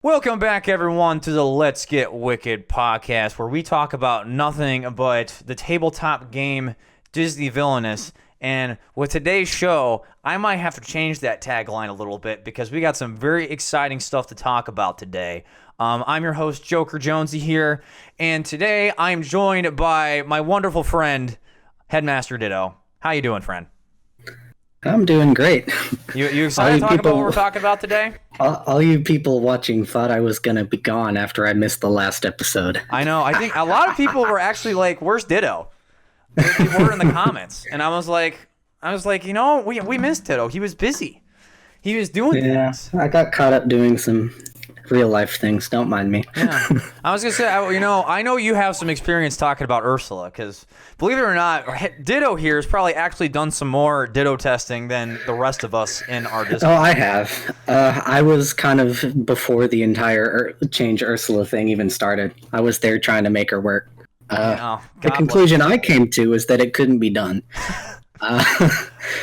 Welcome back, everyone, to the Let's Get Wicked podcast, where we talk about nothing but the tabletop game Disney Villainous. And with today's show, I might have to change that tagline a little bit because we got some very exciting stuff to talk about today. I'm your host, Joker Jonesy here, and today I'm joined by my wonderful friend, Headmaster Ditto. How you doing, friend? I'm doing great. You excited to talk about what we're talking about today? All you people watching thought I was going to be gone after I missed the last episode. I know. I think a lot of people were actually like, where's Ditto? People were in the comments. And I was like, we missed Ditto. He was busy. He was doing things. I got caught up doing some real life things. Don't mind me. Yeah. I was going to say, I know you have some experience talking about Ursula because, believe it or not, Ditto here has probably actually done some more Ditto testing than the rest of us in our Discord. Oh, I have. I was kind of before the entire change Ursula thing even started. I was there trying to make her work. The conclusion I came to is that it couldn't be done. I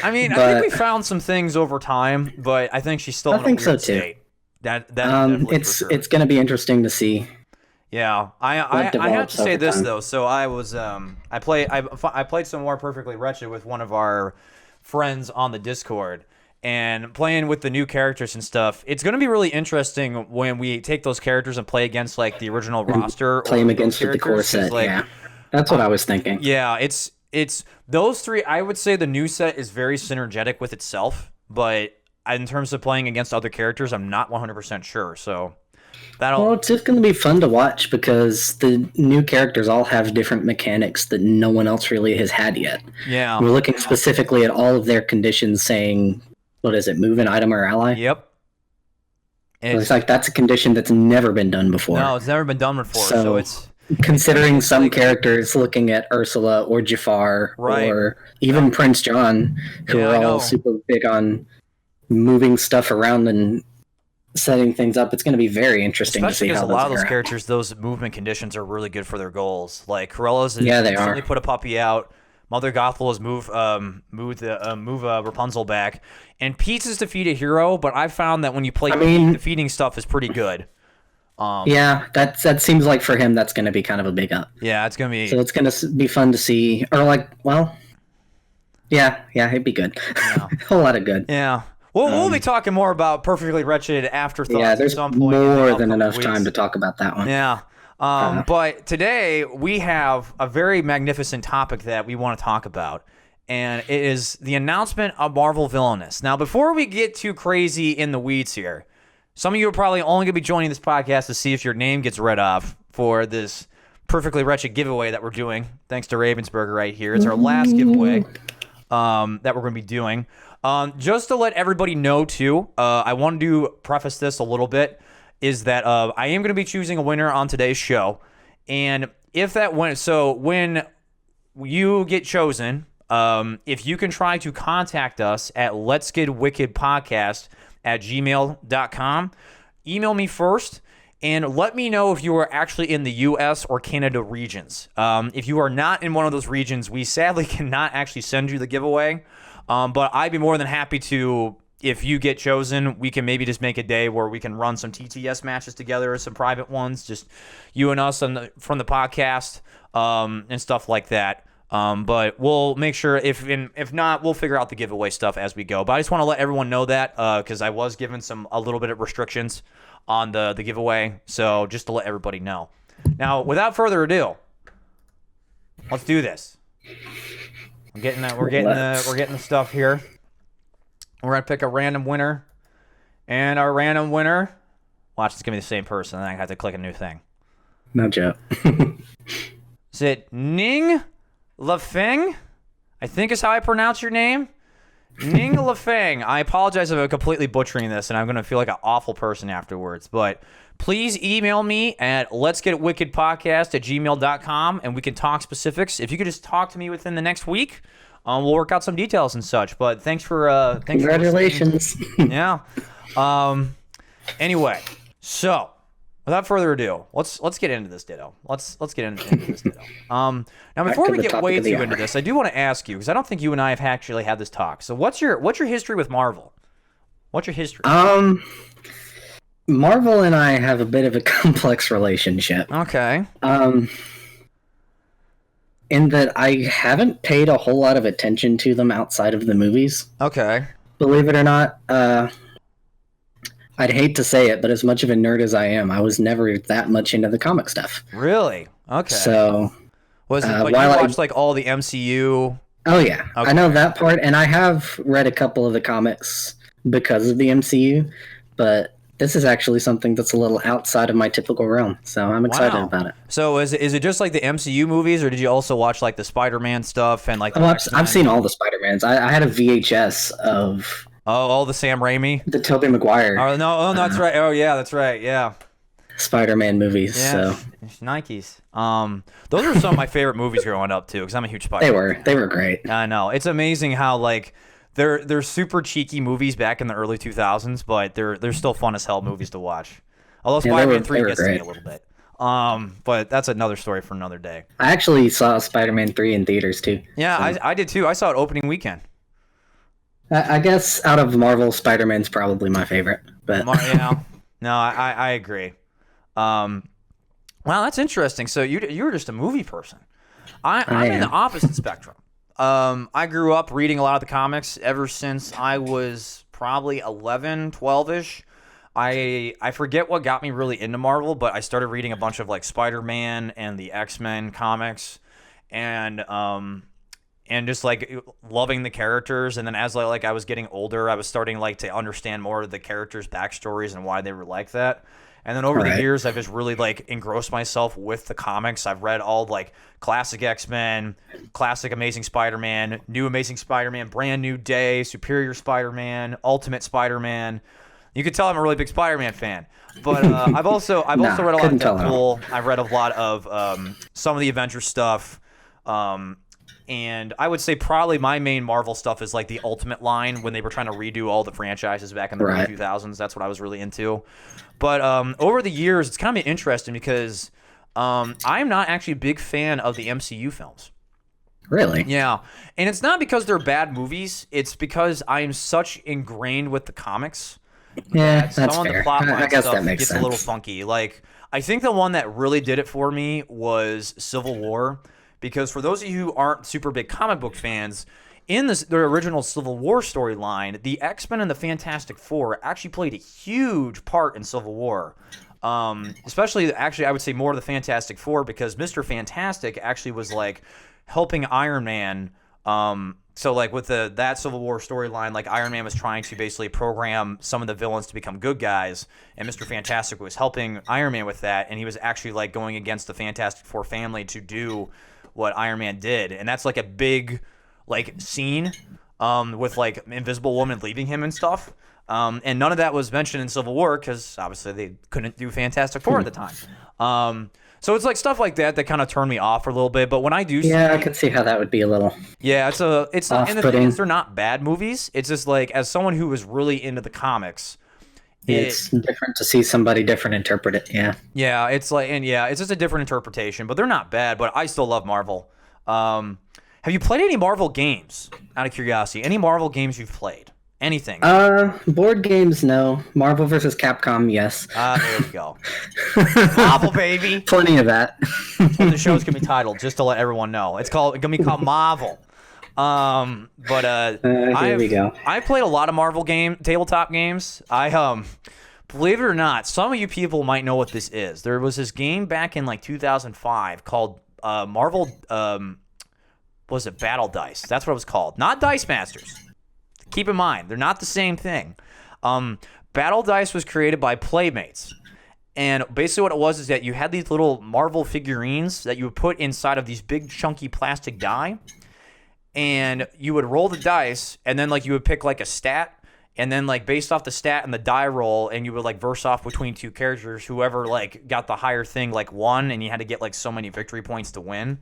think we found some things over time, but I think she's still in a weird state. It's going to be interesting to see. Yeah, I have to say this though. So I was I played some more Perfectly Wretched with one of our friends on the Discord, and playing with the new characters and stuff. It's going to be really interesting when we take those characters and play against like the original roster. Play them against the core set. Yeah, that's what I was thinking. Yeah, it's those three. I would say the new set is very synergetic with itself, but in terms of playing against other characters, I'm not 100% sure. So it's just going to be fun to watch because the new characters all have different mechanics that no one else really has had yet. Yeah. We're looking specifically at all of their conditions saying, what is it, move an item or ally? Yep. It's like that's a condition that's never been done before. No, it's never been done before. So it's... Considering some characters looking at Ursula or Jafar or even Prince John, who are all super big on moving stuff around and setting things up, it's going to be very interesting to see how because a lot of those characters, those movement conditions are really good for their goals. Like Corella's they instantly put a puppy out. Mother Gothel move Rapunzel back, and Pete's defeat a hero. But I've found that when you play Pete, defeating stuff is pretty good. That seems like for him that's going to be kind of a big up. Yeah, it's going to be. So it's going to be fun to see, or it'd be good. Yeah. A whole lot of good. Yeah. We'll be talking more about Perfectly Wretched afterthoughts. Yeah, there's at some point more than enough time to talk about that one. Yeah. But today we have a very magnificent topic that we want to talk about, and it is the announcement of MAHVEL Villainous. Now, before we get too crazy in the weeds here, some of you are probably only going to be joining this podcast to see if your name gets read off for this Perfectly Wretched giveaway that we're doing. Thanks to Ravensburger right here. It's our last giveaway that we're going to be doing. Just to let everybody know, too, I want to preface this a little bit, is that I am going to be choosing a winner on today's show. And if that when you get chosen, if you can try to contact us at letsgetwickedpodcast@gmail.com, email me first, and let me know if you are actually in the U.S. or Canada regions. If you are not in one of those regions, we sadly cannot actually send you the giveaway. But I'd be more than happy to, if you get chosen, we can maybe just make a day where we can run some TTS matches together, some private ones, just you and us from the podcast, and stuff like that. But we'll make sure, if not, we'll figure out the giveaway stuff as we go. But I just want to let everyone know that, because I was given a little bit of restrictions on the giveaway. So just to let everybody know. Now, without further ado, let's do this. We're getting the stuff here. We're gonna pick a random winner, and our random winner. Watch, it's gonna be the same person. Then I have to click a new thing. No joke. Is it Ning Lafeng? I think is how I pronounce your name. Ning Lafeng. I apologize if I'm completely butchering this, and I'm gonna feel like an awful person afterwards. But please email me at letsgetwickedpodcast@gmail.com, and we can talk specifics. If you could just talk to me within the next week, we'll work out some details and such. But thanks for congratulations. Yeah. Anyway, so without further ado, let's get into this, Ditto. Let's get into this, Ditto. Now, before we get way too into this, I do want to ask you, because I don't think you and I have actually had this talk. So what's your history with MAHVEL? What's your history? Marvel and I have a bit of a complex relationship. Okay. In that I haven't paid a whole lot of attention to them outside of the movies. Okay. Believe it or not, I'd hate to say it, but as much of a nerd as I am, I was never that much into the comic stuff. Really? Okay. So, was it? But you watched like all the MCU? Oh yeah, okay. I know that part, and I have read a couple of the comics because of the MCU, but this is actually something that's a little outside of my typical realm, so I'm excited about it. So is it just like the MCU movies, or did you also watch like the Spider-Man stuff and like? I've seen all the Spider-Mans. I had a VHS of all the Sam Raimi, the Tobey Maguire. Oh no, that's right. Oh yeah, that's right. Yeah. Spider-Man movies. Yeah, so Nikes. Those were some of my favorite movies growing up too, because I'm a huge Spider-Man. They were great. I know, it's amazing how like they're super cheeky movies back in the early 2000s, but they're still fun as hell movies to watch. Although Spider-Man 3 gets to me a little bit. But that's another story for another day. I actually saw Spider-Man 3 in theaters too. Yeah, so. I did too. I saw it opening weekend. I guess out of Marvel, Spider-Man's probably my favorite. But yeah, no, I agree. Wow, that's interesting. So you were just a movie person. I'm in the opposite spectrum. I grew up reading a lot of the comics ever since I was probably 11, 12-ish. I forget what got me really into Marvel, but I started reading a bunch of like Spider-Man and the X-Men comics, and just like loving the characters. And then as I was getting older, I was starting like to understand more of the characters' backstories and why they were like that. And then over the years, I've just really like engrossed myself with the comics. I've read all like classic X-Men, classic Amazing Spider-Man, New Amazing Spider-Man, Brand New Day, Superior Spider-Man, Ultimate Spider-Man. You could tell I'm a really big Spider-Man fan. But I've also read a lot of Deadpool. I've read a lot of some of the Avengers stuff. And I would say probably my main Marvel stuff is like the Ultimate line when they were trying to redo all the franchises back in the early 2000s. That's what I was really into. But over the years, it's kind of interesting because I'm not actually a big fan of the MCU films. Really? Yeah. And it's not because they're bad movies. It's because I am such ingrained with the comics. Yeah, that's fair. The plot line I guess that makes sense. A little funky. Like, I think the one that really did it for me was Civil War. Because for those of you who aren't super big comic book fans, in the original Civil War storyline, the X-Men and the Fantastic Four actually played a huge part in Civil War. Especially, actually, I would say more of the Fantastic Four, because Mr. Fantastic actually was like helping Iron Man. So like with that Civil War storyline, like Iron Man was trying to basically program some of the villains to become good guys, and Mr. Fantastic was helping Iron Man with that, and he was actually like going against the Fantastic Four family to do what Iron Man did. And that's like a big like scene with like Invisible Woman leaving him and stuff. And none of that was mentioned in Civil War because obviously they couldn't do Fantastic Four at the time. So it's like stuff like that kind of turned me off for a little bit. But when I do see, I can see how that would be a little it's and the thing is, they're not bad movies. It's just like, as someone who was really into the comics, it's different to see somebody different interpret it. Yeah, it's like, and it's just a different interpretation, but they're not bad. But I still love Marvel. Have you played any Marvel games? Out of curiosity, any Marvel games you've played? Anything? Board games, no. Marvel vs. Capcom, yes. There we go. Marvel, baby. Plenty of that. Well, the show's gonna be titled, just to let everyone know. It's gonna be called Marvel. Here we go. I played a lot of Marvel tabletop games. Believe it or not, some of you people might know what this is. There was this game back in like 2005 called Marvel. Was it Battle Dice? That's what it was called. Not Dice Masters. Keep in mind, they're not the same thing. Battle Dice was created by Playmates. And basically what it was is that you had these little Marvel figurines that you would put inside of these big chunky plastic die. And you would roll the dice, and then like you would pick like a stat, and then like based off the stat and the die roll, and you would like verse off between two characters. Whoever like got the higher thing like won, and you had to get like so many victory points to win.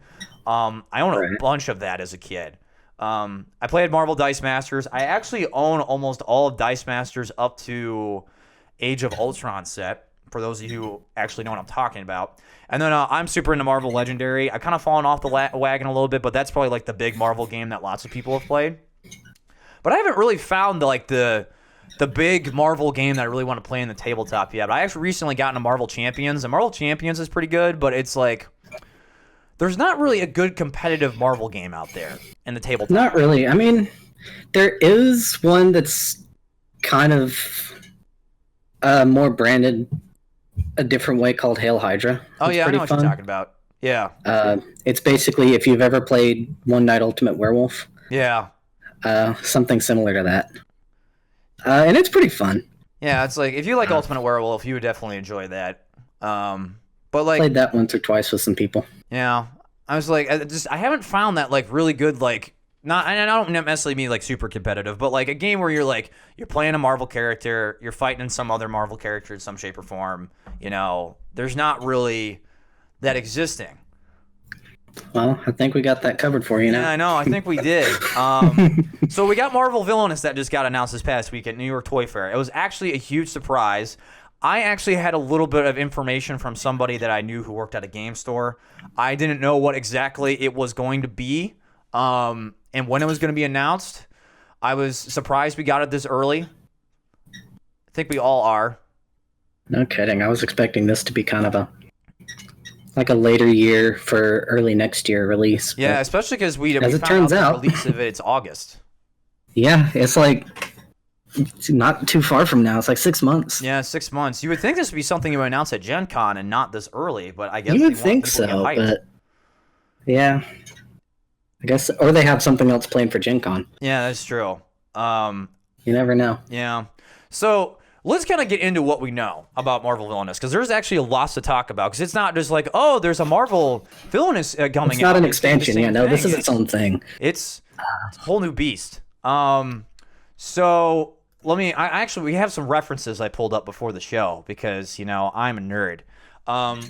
I own a bunch of that as a kid. I played Marvel Dice Masters. I actually own almost all of Dice Masters up to Age of Ultron set, for those of you who actually know what I'm talking about. And then I'm super into Marvel Legendary. I've kind of fallen off the wagon a little bit, but that's probably like the big Marvel game that lots of people have played. But I haven't really found the the big Marvel game that I really want to play in the tabletop yet. But I actually recently got into Marvel Champions, and Marvel Champions is pretty good, but it's like there's not really a good competitive Marvel game out there in the tabletop. Not really. I mean, there is one that's kind of more branded a different way called Hail Hydra. Oh, yeah, I know what you're talking about. Yeah. It's basically, if you've ever played One Night Ultimate Werewolf. Yeah. Something similar to that. And it's pretty fun. Yeah, it's like, if you like Ultimate Werewolf, you would definitely enjoy that. But like, played that once or twice with some people. Yeah. I was like, I haven't found that like really good, like, not, and I don't necessarily mean like super competitive, but like a game where you're like, you're playing a Marvel character, you're fighting some other Marvel character in some shape or form, you know, there's not really that existing. Well, I think we got that covered for you now. Yeah, I know. I think we did. So we got Marvel Villainous that just got announced this past week at New York Toy Fair. It was actually a huge surprise. I actually had a little bit of information from somebody that I knew who worked at a game store. I didn't know what exactly it was going to be and when it was going to be announced. I was surprised we got it this early. I think we all are. No kidding. I was expecting this to be kind of a later year for early next year release. Yeah, especially because we as it found turns out out, the release of it, it's August. Yeah, it's like it's not too far from now. It's like 6 months. Yeah, 6 months. You would think this would be something you would announce at Gen Con and not this early, but I guess you would think so. But yeah, I guess, or they have something else planned for Gen Con. Yeah, that's true. You never know. Yeah. So let's kind of get into what we know about Marvel Villainous, because there's actually a lot to talk about. Because it's not just like, oh, there's a Marvel Villainous coming out. It's not an expansion. Yeah, no, this is its own thing. It's a whole new beast. So we have some references I pulled up before the show because, you know, I'm a nerd.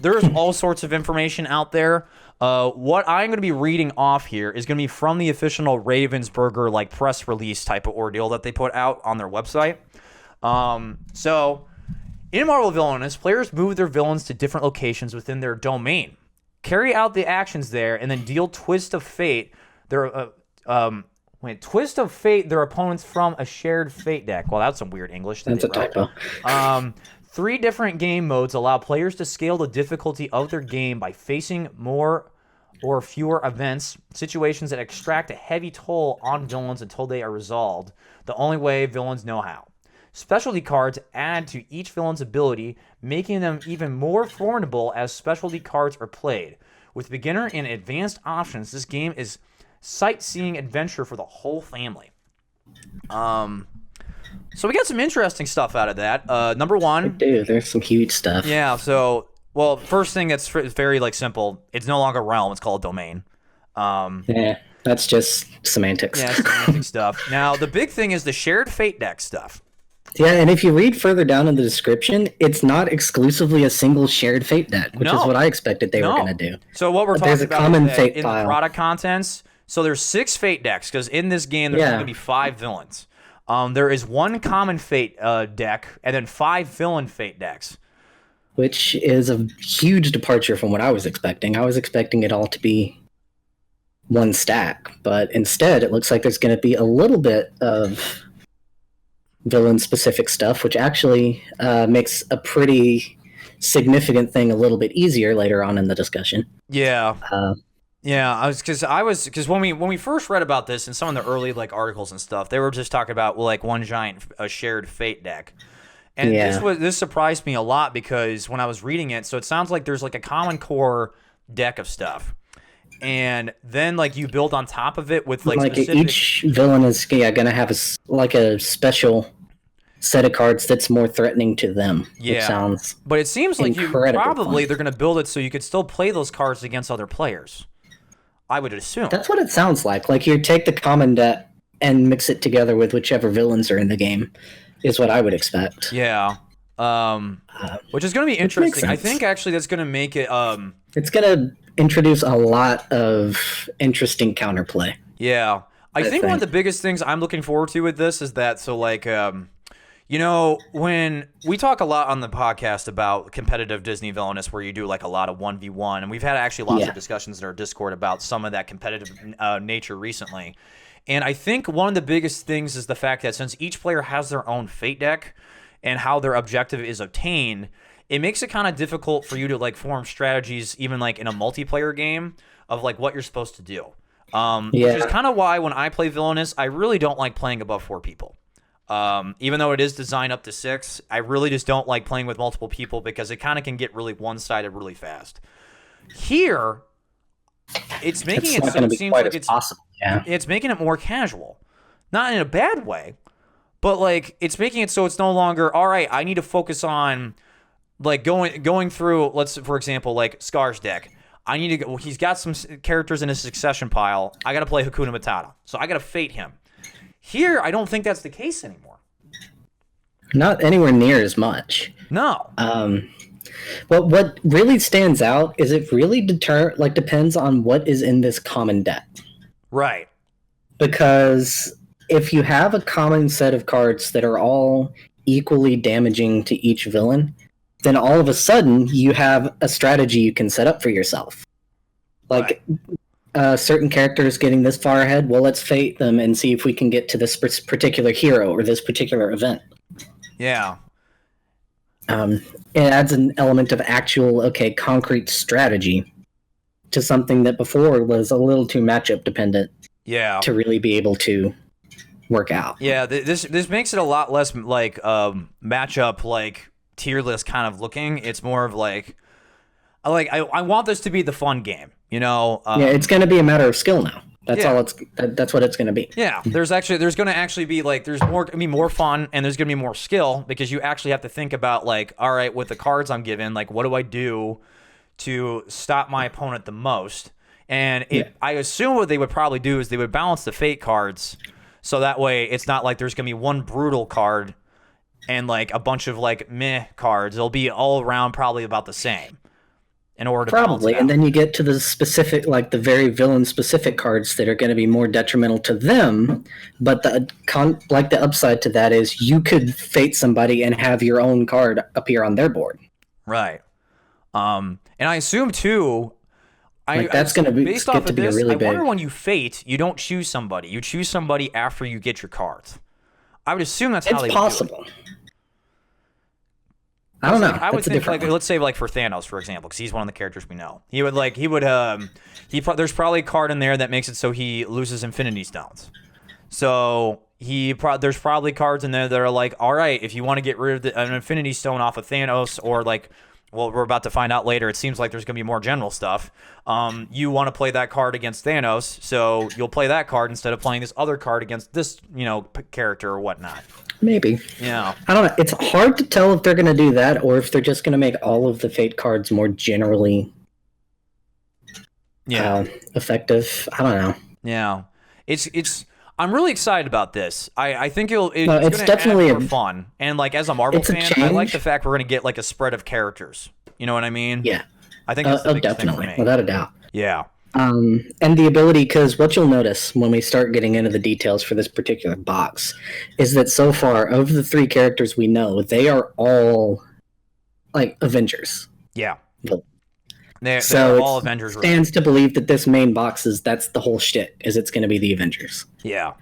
There's all sorts of information out there. What I'm going to be reading off here is going to be from the official Ravensburger like press release type of ordeal that they put out on their website. So in Marvel Villainous, players move their villains to different locations within their domain, carry out the actions there, and then deal twist of fate their opponents from a shared fate deck. Well, that's some weird English. That's a typo. 3 different game modes allow players to scale the difficulty of their game by facing more or fewer events, situations that extract a heavy toll on villains until they are resolved, the only way villains know how. Specialty cards add to each villain's ability, making them even more formidable as specialty cards are played. With beginner and advanced options, this game is sightseeing adventure for the whole family. So we got some interesting stuff out of that. Number one, dude, there's some huge stuff. Yeah. So, well, first thing that's very like simple. It's no longer realm. It's called domain. Yeah, that's just semantics. Yeah, semantic stuff. Now, the big thing is the shared fate deck stuff. Yeah, and if you read further down in the description, it's not exclusively a single shared fate deck, which is what I expected they were going to do. So what we're talking about common is fate in pile. the product contents. So there's 6 fate decks because in this game there's going to be 5 villains. There is 1 common fate deck and then 5 villain fate decks, which is a huge departure from what I was expecting. I was expecting it all to be one stack, but instead it looks like there's going to be a little bit of villain-specific stuff, which actually makes a pretty significant thing a little bit easier later on in the discussion. Yeah. Yeah, because when we first read about this in some of the early like articles and stuff, they were just talking about like one giant shared fate deck, and this surprised me a lot because when I was reading it, so it sounds like there's like a common core deck of stuff, and then like you build on top of it with like specific... each villain is gonna have a special set of cards that's more threatening to them. Yeah, which sounds but it seems like they're fun. gonna build it so you could still play those cards against other players. I would assume. That's what it sounds like. Like you take the common deck and mix it together with whichever villains are in the game, is what I would expect. Yeah. Which is going to be interesting. I think actually that's going to make it... It's going to introduce a lot of interesting counterplay. Yeah. I think one of the biggest things I'm looking forward to with this is that, so like... you know, when we talk a lot on the podcast about competitive Disney Villainous, where you do like a lot of 1v1, and we've had actually lots of discussions in our Discord about some of that competitive nature recently. And I think one of the biggest things is the fact that since each player has their own fate deck and how their objective is obtained, it makes it kind of difficult for you to like form strategies even like in a multiplayer game of like what you're supposed to do. Which is kind of why when I play Villainous, I really don't like playing above 4 people. Even though it is designed up to 6, I really just don't like playing with multiple people because it kind of can get really one-sided really fast. Here, it's making it so it seems like it's possible. Yeah. It's making it more casual. Not in a bad way, but like it's making it so it's no longer, all right, I need to focus on like going through, let's for example, like Scar's deck. I need to go, he's got some characters in his succession pile. I got to play Hakuna Matata. So I got to fate him. Here, I don't think that's the case anymore. Not anywhere near as much. No. Well, what really stands out is it really depends on what is in this common deck. Right. Because if you have a common set of cards that are all equally damaging to each villain, then all of a sudden you have a strategy you can set up for yourself. Like certain characters getting this far ahead, well, let's fate them and see if we can get to this particular hero or this particular event. Yeah. It adds an element of actual, concrete strategy to something that before was a little too matchup dependent. Yeah. To really be able to work out. Yeah, this makes it a lot less like matchup like tier list kind of looking. It's more of like I want this to be the fun game, you know. Yeah, it's going to be a matter of skill now. That's all. That's what it's going to be. Yeah, there's going to actually be like there's more going to be more fun and there's going to be more skill because you actually have to think about like, all right, with the cards I'm given, like what do I do to stop my opponent the most? And I assume what they would probably do is they would balance the fate cards so that way it's not like there's going to be one brutal card and like a bunch of like meh cards. They'll be all around probably about the same in order to probably. And then you get to the specific, like the very villain specific cards that are going to be more detrimental to them. But the upside to that is you could fate somebody and have your own card appear on their board. Right. And I assume too, that's going to be based off of this. Really I wonder when you fate, you don't choose somebody. You choose somebody after you get your cards. I would assume that's how they would possible. Do it. I don't know. I would think, like, let's say, like for Thanos, for example, because he's one of the characters we know. There's probably a card in there that makes it so he loses Infinity Stones. So there's probably cards in there that are like, all right, if you want to get rid of an Infinity Stone off of Thanos, or like, well, we're about to find out later. It seems like there's going to be more general stuff. You want to play that card against Thanos, so you'll play that card instead of playing this other card against this, character or whatnot. Maybe. Yeah. I don't know. It's hard to tell if they're going to do that or if they're just going to make all of the fate cards more generally effective. I don't know. Yeah. I'm really excited about this. I think it's definitely more fun. And like as a Marvel fan, I like the fact we're going to get like a spread of characters. You know what I mean? Yeah. I think that's the biggest definitely, thing for me. without a doubt. Yeah. And the ability, because what you'll notice when we start getting into the details for this particular box is that so far, of the 3 characters we know, they are all like Avengers. Yeah. They're all Avengers. It stands to believe that this main box that's the whole shit, is it's going to be the Avengers. Yeah.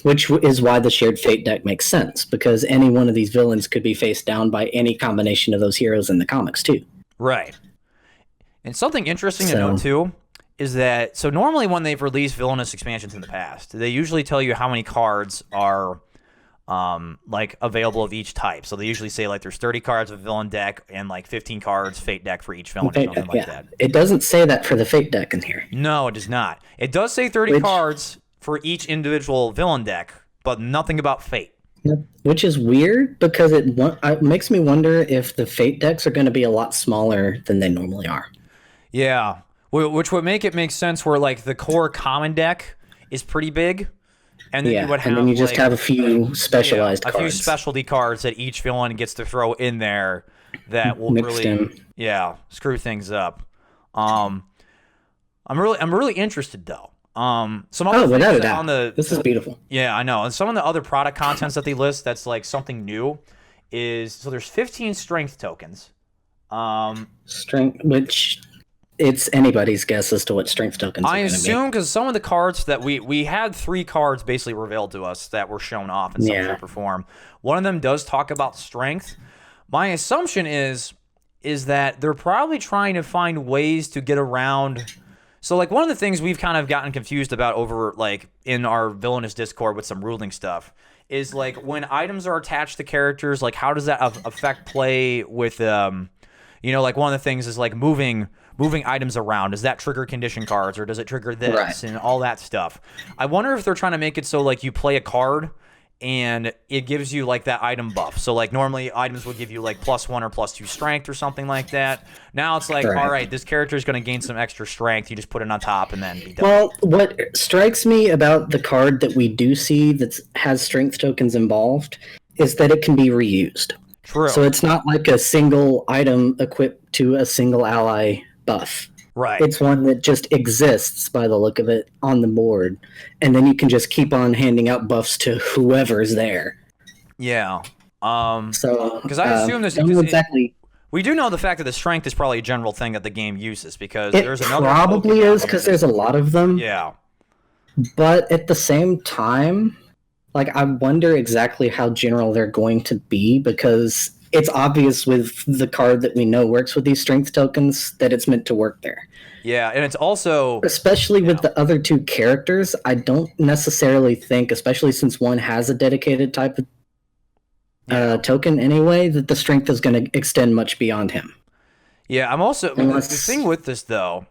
Which is why the shared fate deck makes sense, because any one of these villains could be faced down by any combination of those heroes in the comics too. Right. And something interesting to note too is that, so normally when they've released villainous expansions in the past, they usually tell you how many cards are like available of each type. So they usually say like there's 30 cards of villain deck and like 15 cards fate deck for each villain or something like that. It doesn't say that for the fate deck in here. No, it does not. It does say 30 cards for each individual villain deck, but nothing about fate. Which is weird because it makes me wonder if the fate decks are going to be a lot smaller than they normally are. Yeah. Which would make it make sense where like the core common deck is pretty big, and then you would have and then you just have a few specialized cards. A few specialty cards that each villain gets to throw in there that will screw things up. I'm really interested though. Some other things on this is beautiful. Yeah, I know. And some of the other product contents that they list that's like something new is, so there's 15 strength tokens. Strength, which it's anybody's guess as to what strength tokens I are going to be. assume because some of the cards that we had 3 cards basically revealed to us that were shown off in some shape or form. One of them does talk about strength. My assumption is that they're probably trying to find ways to get around. So like one of the things we've kind of gotten confused about over like in our villainous Discord with some ruling stuff is like when items are attached to characters, like how does that affect play with like one of the things is like moving items around. Does that trigger condition cards or does it trigger this and all that stuff? I wonder if they're trying to make it so like you play a card and it gives you like that item buff. So like normally items would give you like +1 or +2 strength or something like that. Now it's like, all right, this character is going to gain some extra strength. You just put it on top and then be done. Well, what strikes me about the card that we do see that has strength tokens involved is that it can be reused. True. So it's not like a single item equipped to a single ally buff. Right. It's one that just exists by the look of it on the board. And then you can just keep on handing out buffs to whoever's there. Yeah. So because I assume this exactly. We do know the fact that the strength is probably a general thing that the game uses because it there's another probably is because there's a lot of them. Yeah. But at the same time, like I wonder exactly how general they're going to be because it's obvious with the card that we know works with these strength tokens that it's meant to work there. Yeah, and it's also... Especially with the other 2 characters, I don't necessarily think, especially since one has a dedicated type of token anyway, that the strength is going to extend much beyond him. Yeah, I'm also... The thing with this, though,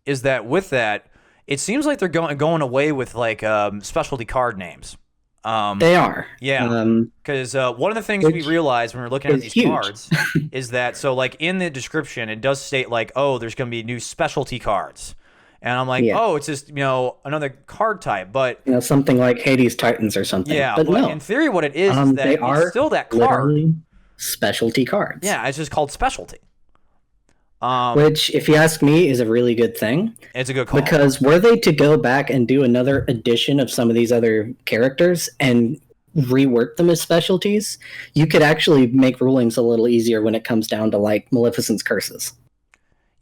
is that with that, it seems like they're going away with, like, specialty card names. They are. Yeah, because one of the things we realized when we were looking at these cards is that, so like in the description, it does state like, oh, there's going to be new specialty cards. And I'm like, oh, it's just, another card type, but... something like Hades Titans or something. Yeah, but no. In theory, what it is that they are still that card. Specialty cards. Yeah, it's just called specialty. Which, if you ask me, is a really good thing. It's a good call. Because were they to go back and do another edition of some of these other characters and rework them as specialties, you could actually make rulings a little easier when it comes down to, like, Maleficent's curses.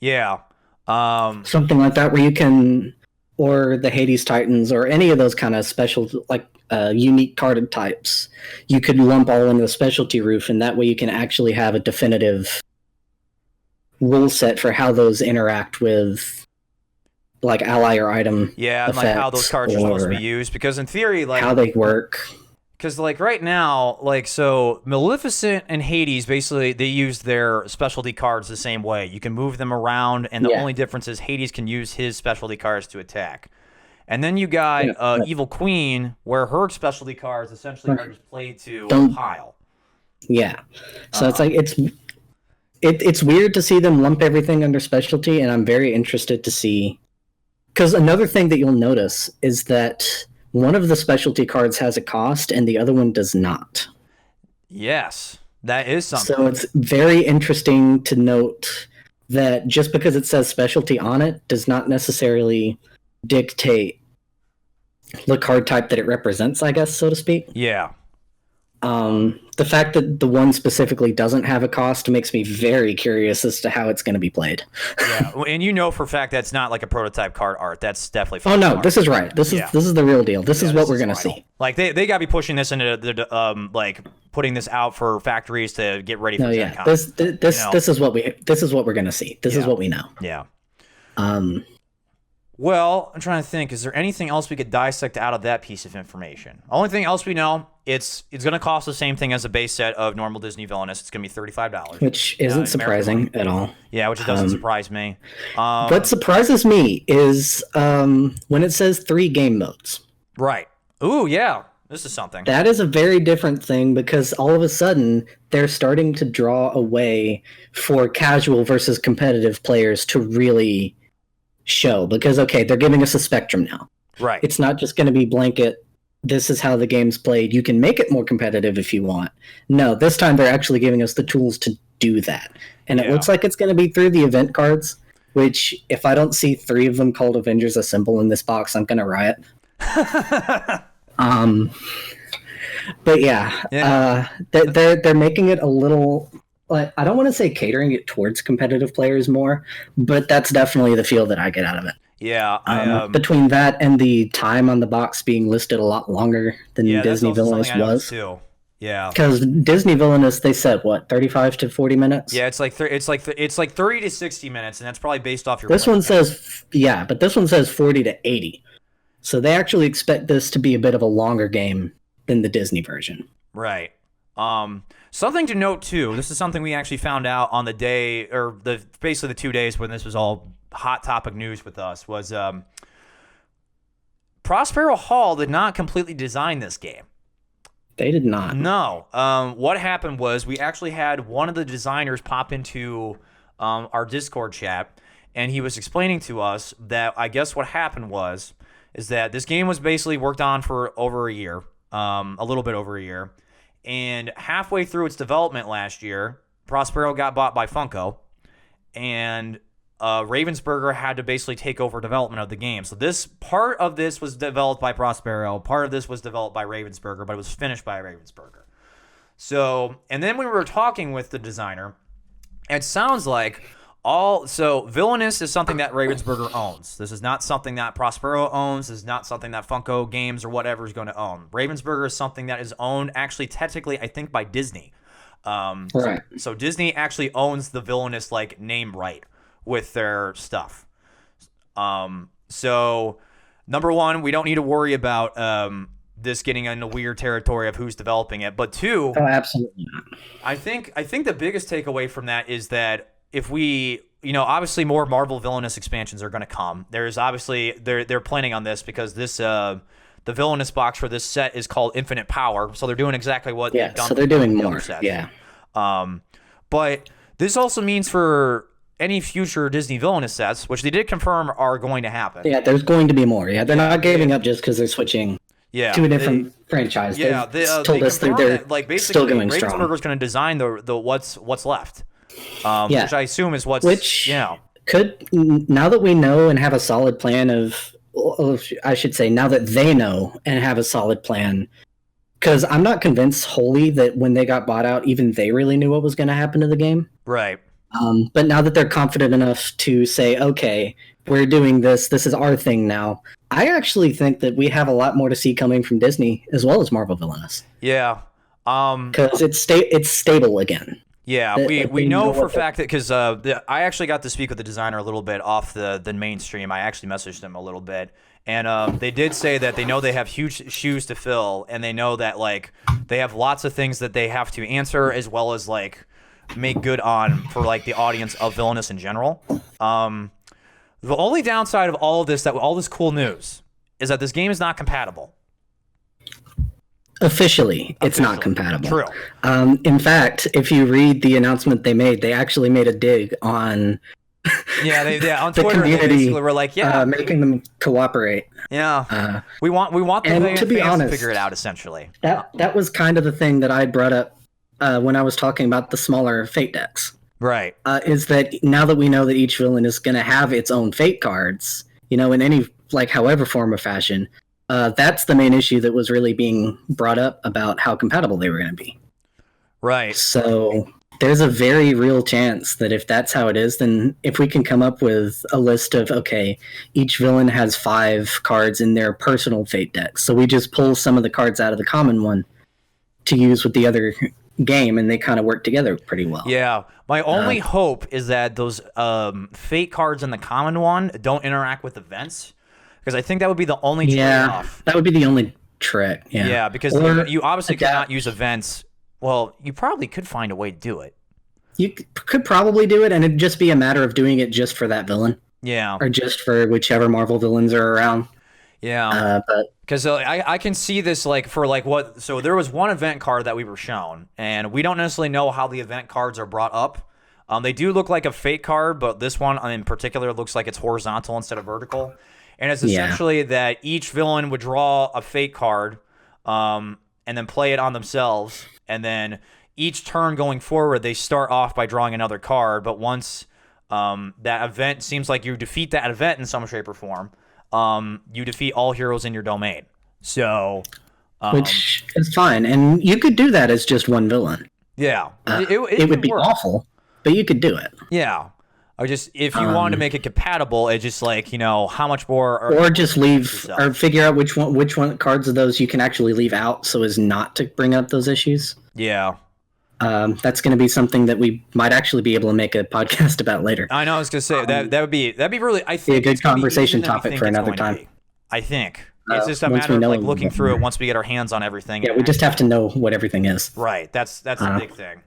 Yeah. Something like that where you can... Or the Hades Titans, or any of those kind of special, like, unique carded types. You could lump all into the specialty roof, and that way you can actually have a definitive... rule set for how those interact with like ally or item and like how those cards are supposed to be used because in theory like how they work because like right now like so Maleficent and Hades basically they use their specialty cards the same way. You can move them around and the only difference is Hades can use his specialty cards to attack. And then you got Evil Queen where her specialty cards essentially are just played to a pile. Yeah. So it's like it's weird to see them lump everything under specialty, and I'm very interested to see... Because another thing that you'll notice is that one of the specialty cards has a cost, and the other one does not. Yes, that is something. So it's very interesting to note that just because it says specialty on it does not necessarily dictate the card type that it represents, I guess, so to speak. Yeah. The fact that the one specifically doesn't have a cost makes me very curious as to how it's going to be played. Yeah, and for a fact that's not like a prototype card art. That's definitely. Oh no, this is right. This is the real deal. This is what we're going to see. Like they got to be pushing this into the like putting this out for factories to get ready for Gen Con. This is what we're going to see. This is what we know. Yeah. Well, I'm trying to think. Is there anything else we could dissect out of that piece of information? Only thing else we know, it's going to cost the same thing as a base set of normal Disney Villainous. It's going to be $35. Which isn't surprising at all. Yeah, which doesn't surprise me. What surprises me is when it says 3 game modes. Right. Ooh, yeah. This is something. That is a very different thing because all of a sudden they're starting to draw away for casual versus competitive players to really... show because they're giving us a spectrum now. Right. It's not just going to be blanket. This is how the game's played. You can make it more competitive if you want. No, this time they're actually giving us the tools to do that. And it looks like it's going to be through the event cards, which if I don't see 3 of them called Avengers Assemble in this box, I'm going to riot. But they're making it a little like, I don't want to say catering it towards competitive players more, but that's definitely the feel that I get out of it. Yeah, between that and the time on the box being listed a lot longer than Disney Villainous was. Too. Yeah, because Disney Villainous, they said what, 35 to 40 minutes. Yeah, it's like 30 to 60 minutes, and that's probably based off your. This one says but this one says 40 to 80. So they actually expect this to be a bit of a longer game than the Disney version. Right. Something to note too. This is something we actually found out on the day, or basically the 2 days when this was all hot topic news with us, was Prospero Hall did not completely design this game. They did not. No. What happened was we actually had one of the designers pop into our Discord chat, and he was explaining to us that I guess what happened is that this game was basically worked on for over a year, a little bit over a year, and halfway through its development last year, Prospero got bought by Funko, and Ravensburger had to basically take over development of the game. So this part of this was developed by Prospero, part of this was developed by Ravensburger, but it was finished by Ravensburger. So, and then when we were talking with the designer, it sounds like Villainous is something that Ravensburger owns. This is not something that Prospero owns. This is not something that Funko Games or whatever is going to own. Ravensburger is something that is owned, actually, technically, I think, by Disney. Right. So Disney actually owns the Villainous name right with their stuff. So number one, we don't need to worry about this getting into weird territory of who's developing it. But two, absolutely not. I think the biggest takeaway from that is that if we, obviously more Marvel Villainous expansions are going to come. There's obviously they're planning on this because this the Villainous box for this set is called Infinite Power, so they're doing exactly what they've done. So they're doing more. Sets. Yeah. But this also means for any future Disney Villainous sets, which they did confirm are going to happen. Yeah, there's going to be more. Yeah, they're not giving up just because they're switching to a different franchise. Yeah, they told us that they're basically still going strong. Ravensburger's going to design the what's left, which I assume is could, now that we know and have a solid plan I should say now that they know and have a solid plan, because I'm not convinced wholly that when they got bought out, even they really knew what was going to happen to the game. Right. But now that they're confident enough to say, okay, we're doing this is our thing now, I actually think that we have a lot more to see coming from Disney as well as Marvel Villainous. Yeah. Because it's stable again. Yeah, we know for a fact that because I actually got to speak with the designer a little bit off the mainstream. I actually messaged them a little bit, and they did say that they know they have huge shoes to fill, and they know that they have lots of things that they have to answer as well as make good on for the audience of Villainous in general. The only downside of all of this, all this cool news, is that this game is not compatible. Officially, it's not compatible. True. In fact, if you read the announcement they made, they actually made a dig on on the Twitter, community. They basically were making them cooperate. Yeah, we want the fans to be honest, to figure it out. Essentially, that was kind of the thing that I brought up when I was talking about the smaller Fate decks. Right. Is that now that we know that each villain is going to have its own Fate cards, in any however form or fashion. That's the main issue that was really being brought up about how compatible they were going to be. Right. So there's a very real chance that if that's how it is, then if we can come up with a list of, okay, each villain has 5 cards in their personal Fate decks. So we just pull some of the cards out of the common one to use with the other game, and they kind of work together pretty well. Yeah. My only hope is that those Fate cards in the common one don't interact with events. Because I think that would be the only trade-off. That would be the only trick. Yeah. Yeah, because you obviously cannot use events. Well, you probably could find a way to do it. You could probably do it, and it'd just be a matter of doing it just for that villain. Yeah. Or just for whichever Marvel villains are around. Yeah. But because I can see this for what. So there was one event card that we were shown, and we don't necessarily know how the event cards are brought up. They do look like a Fate card, but this one in particular looks like it's horizontal instead of vertical. And it's essentially that each villain would draw a Fate card and then play it on themselves. And then each turn going forward, they start off by drawing another card. But once that event seems like you defeat that event in some shape or form, you defeat all heroes in your domain. So, which is fine. And you could do that as just one villain. Yeah, it would be work. awful, but you could do it. Yeah. Or just if you wanted to make it compatible, it's just like, how much more, or just leave or figure out which one cards of those you can actually leave out so as not to bring up those issues. Yeah. That's going to be something that we might actually be able to make a podcast about later. I know. I was going to say that'd be really. I think be a good conversation topic for another time. I think it's just a matter of like looking through it once we get our hands on everything. Yeah, we just have to know what everything is. Right. That's the big thing.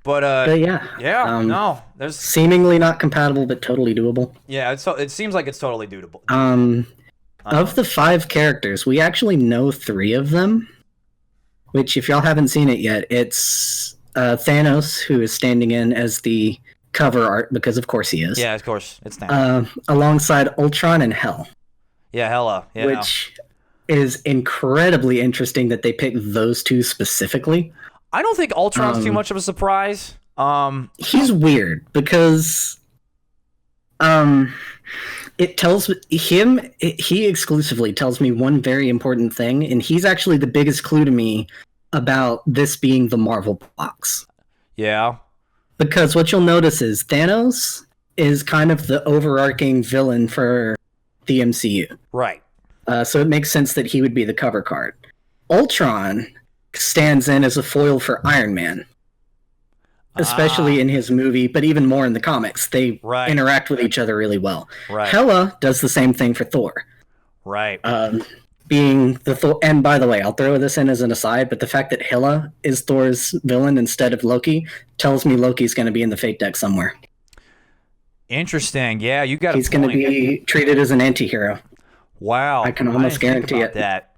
But yeah. No, there's seemingly not compatible, but totally doable. Yeah, it seems like it's totally doable. Of the 5 characters, we actually know 3 of them. Which, if y'all haven't seen it yet, it's Thanos, who is standing in as the cover art, because of course he is. Yeah, of course. It's Thanos. Alongside Ultron and Hel. Yeah, Hela. Yeah, which is incredibly interesting that they picked those 2 specifically. I don't think Ultron's too much of a surprise. He's weird, because it tells him, he exclusively tells me one very important thing, and he's actually the biggest clue to me about this being the Marvel box. Yeah. Because what you'll notice is Thanos is kind of the overarching villain for the MCU. Right. So it makes sense that he would be the cover card. Ultron stands in as a foil for Iron Man. Especially in his movie, but even more in the comics. They interact with each other really well. Right. Hela does the same thing for Thor. Right. Being the Thor, and by the way, I'll throw this in as an aside, but the fact that Hela is Thor's villain instead of Loki tells me Loki's going to be in the Fate deck somewhere. Interesting. Yeah, you got. He's going to be treated as an anti-hero. Wow. I can almost guarantee it. That.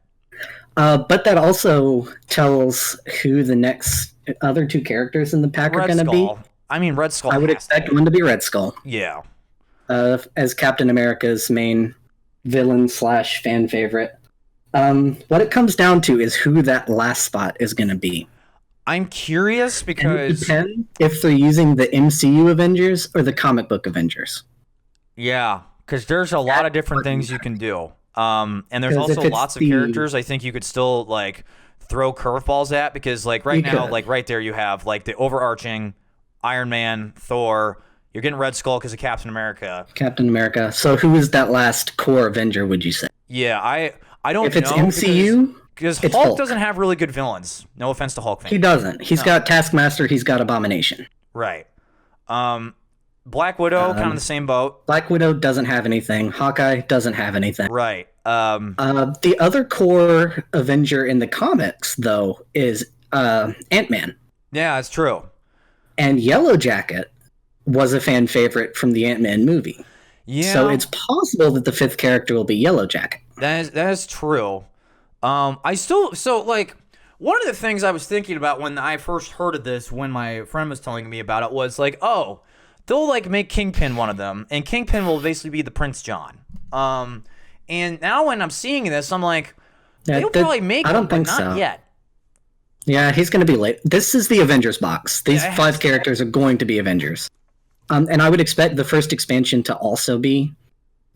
But that also tells who the next other 2 characters in the pack are going to be. I mean, Red Skull. I would expect one to be Red Skull. Yeah. As Captain America's main villain / fan favorite. What it comes down to is who that last spot is going to be. I'm curious because... it depends if they're using the MCU Avengers or the comic book Avengers. Yeah, because there's a lot of different things you can do. And there's also lots of characters I think you could still like throw curveballs at, because like right now, like right there you have like the overarching Iron Man, Thor. You're getting Red Skull because of Captain America. So who is that last core Avenger, would you say? Yeah, I don't know. If it's MCU, because Hulk doesn't have really good villains. No offense to Hulk fans. He doesn't. He's got Taskmaster. He's got Abomination. Right. Black Widow, kind of the same boat. Black Widow doesn't have anything. Hawkeye doesn't have anything. Right. The other core Avenger in the comics, though, is Ant-Man. Yeah, that's true. And Yellow Jacket was a fan favorite from the Ant-Man movie. Yeah. So it's possible that the 5th character will be Yellow Jacket. That is true. One of the things I was thinking about when I first heard of this, when my friend was telling me about it, was like, oh, they'll like make Kingpin one of them, and Kingpin will basically be the Prince John. And now when I'm seeing this, I'm like, they'll probably make him, but not yet. Yeah, he's going to be late. This is the Avengers box. These 5 characters are going to be Avengers. And I would expect the first expansion to also be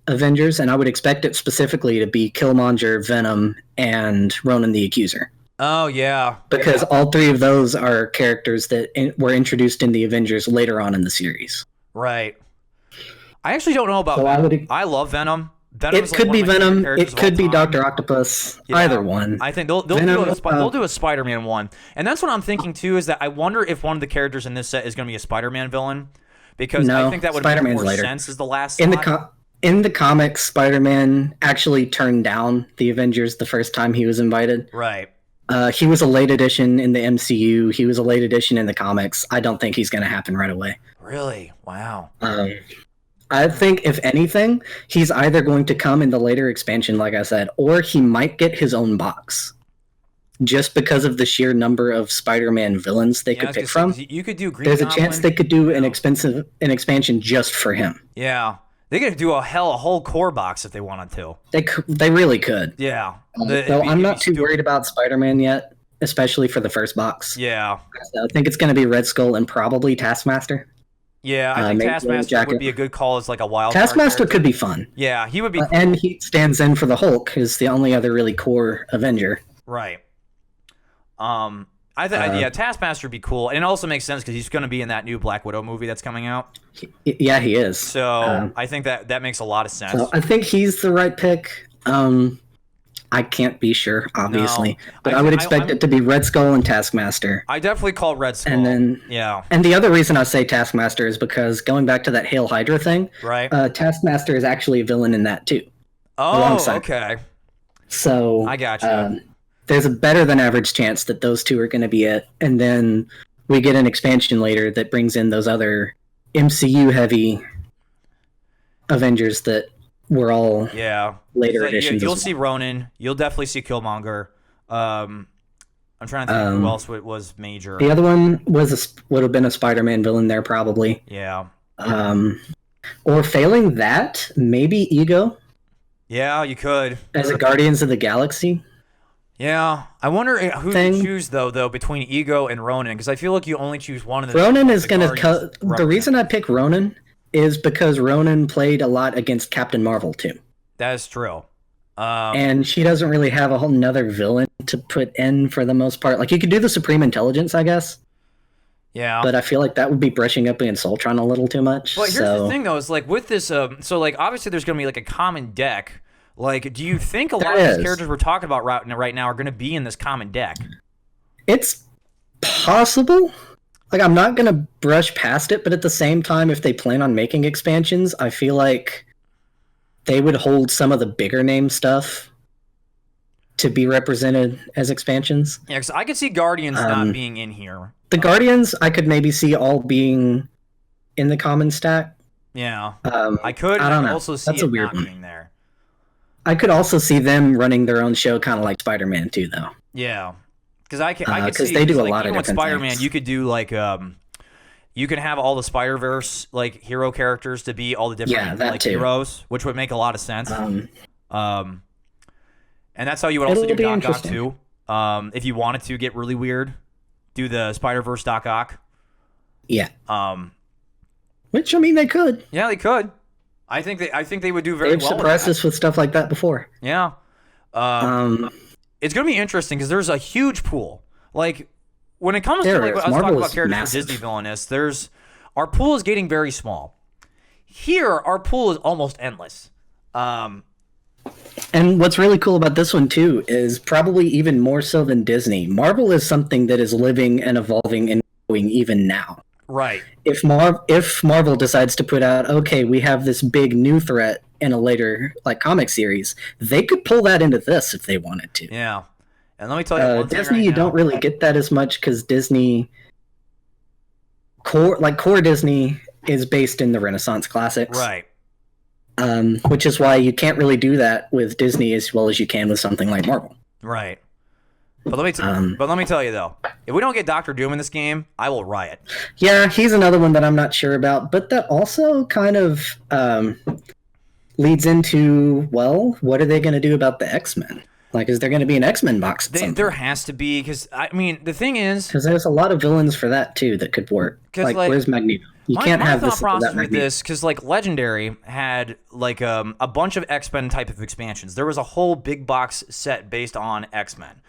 Avengers, and I would expect it specifically to be Killmonger, Venom, and Ronan the Accuser. Oh, yeah. Because all 3 of those are characters that were introduced in the Avengers later on in the series. Right. I actually don't know about Venom. I love Venom. It could be Venom. It could be Dr. Octopus. Yeah, either one. I think they'll do a Spider-Man one. And that's what I'm thinking, too, is that I wonder if one of the characters in this set is going to be a Spider-Man villain. Because I think that would make more sense as the last In the comics, Spider-Man actually turned down the Avengers the first time he was invited. Right. He was a late addition in the MCU. He was a late addition in the comics. I don't think he's going to happen right away. Really? Wow. I think, if anything, he's either going to come in the later expansion, like I said, or he might get his own box. Just because of the sheer number of Spider-Man villains they could pick from. You could do Green There's Goblin. A chance they could do an expansion just for him. Yeah. They could do a whole core box if they wanted to. They really could. Yeah. Though I'm not too worried about Spider-Man yet, especially for the first box. Yeah. I think it's going to be Red Skull and probably Taskmaster. Yeah, I think Taskmaster would be a good call as like a wild card. Taskmaster could be fun. Yeah, he would be cool. And he stands in for the Hulk, who's the only other really core Avenger. Right. Yeah, Taskmaster would be cool, and it also makes sense because he's going to be in that new Black Widow movie that's coming out. Yeah, he is. So I think that makes a lot of sense. So I think he's the right pick. I can't be sure, obviously, but I would expect it to be Red Skull and Taskmaster. I definitely call Red Skull. And then, and the other reason I say Taskmaster is because going back to that Hail Hydra thing, right? Taskmaster is actually a villain in that too. Oh, okay. So I got you. There's a better than average chance that those two are going to be it, and then we get an expansion later that brings in those other MCU heavy Avengers that were all later editions. You'll see Ronan. You'll definitely see Killmonger. I'm trying to think who else was major. The other one would have been a Spider-Man villain there probably. Yeah. Or failing that, maybe Ego. Yeah, you could. As a Guardians of the Galaxy. Yeah, I wonder who you choose though between Ego and Ronan, because I feel like you only choose one of the. Ronan is going to. The reason I pick Ronan is because Ronan played a lot against Captain Marvel too. That is true. And she doesn't really have a whole nother villain to put in for the most part. Like you could do the Supreme Intelligence, I guess. Yeah. But I feel like that would be brushing up against Ultron a little too much. Well, here's the thing though, is like with this, so like obviously there's going to be like a common deck. Like, do you think a lot of these characters we're talking about right now are going to be in this common deck? It's possible. Like, I'm not going to brush past it, but at the same time, if they plan on making expansions, I feel like they would hold some of the bigger name stuff to be represented as expansions. Yeah, because I could see Guardians not being in here. The Guardians, I could maybe see all being in the common stack. Yeah. I could also see it not being there. I could also see them running their own show, kind of like Spider-Man too, though. Yeah, because I could see they do a like, lot of different Spider-Man, things. you could do like you could have all the Spider-Verse like hero characters to be all the different heroes, which would make a lot of sense. And that's how you would also do Doc Ock too. If you wanted to get really weird, do the Spider-Verse Doc Ock. Yeah. Which I mean, they could. Yeah, they could. I think they would do very well. They've surprised us with stuff like that before. Yeah. It's going to be interesting because there's a huge pool. Like when it comes to like I was talking about characters from Disney villainous, our pool is getting very small. Here, our pool is almost endless. And what's really cool about this one too is probably even more so than Disney. Marvel is something that is living and evolving and growing even now. Right. If Marvel decides to put out, okay, we have this big new threat in a later like comic series, they could pull that into this if they wanted to. Yeah. And let me tell you, Disney, you don't really get that as much because Disney core Disney is based in the Renaissance classics, right? Which is why you can't really do that with Disney as well as you can with something like Marvel, right? But let me tell you though, if we don't get Doctor Doom in this game, I will riot. Yeah, he's another one that I'm not sure about, but that also kind of leads into, well, what are they going to do about the X-Men? Like, is there going to be an X-Men box? There has to be, because I mean, the thing is, because there's a lot of villains for that too that could work. Like, where's Magneto? You can't have this. My thought process with this, because like Legendary had like a bunch of X-Men type of expansions. There was a whole big box set based on X-Men.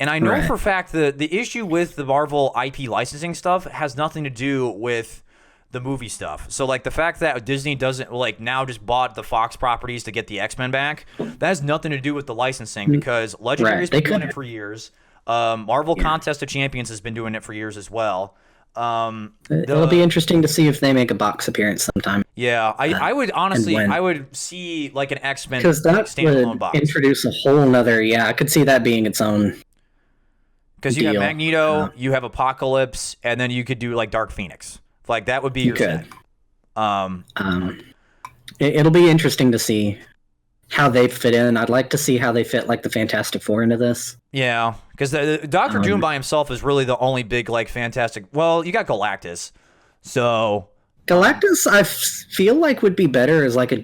And I know for a fact the issue with the Marvel IP licensing stuff has nothing to do with the movie stuff. So like the fact that Disney doesn't like now just bought the Fox properties to get the X-Men back, that has nothing to do with the licensing because Legendary's been doing it for years. Marvel Contest of Champions has been doing it for years as well. It'll be interesting to see if they make a box appearance sometime. Yeah, I would honestly, I would see like an X-Men because that standalone would box. Introduce a whole nother. Yeah, I could see that being its own. Because you have Magneto, you have Apocalypse, and then you could do like Dark Phoenix. Like that would be your set. It'll be interesting to see how they fit in. I'd like to see how they fit like the Fantastic Four into this. Yeah, because Doctor Doom by himself is really the only big like fantastic. Well, you got Galactus, so Galactus I feel like would be better as like a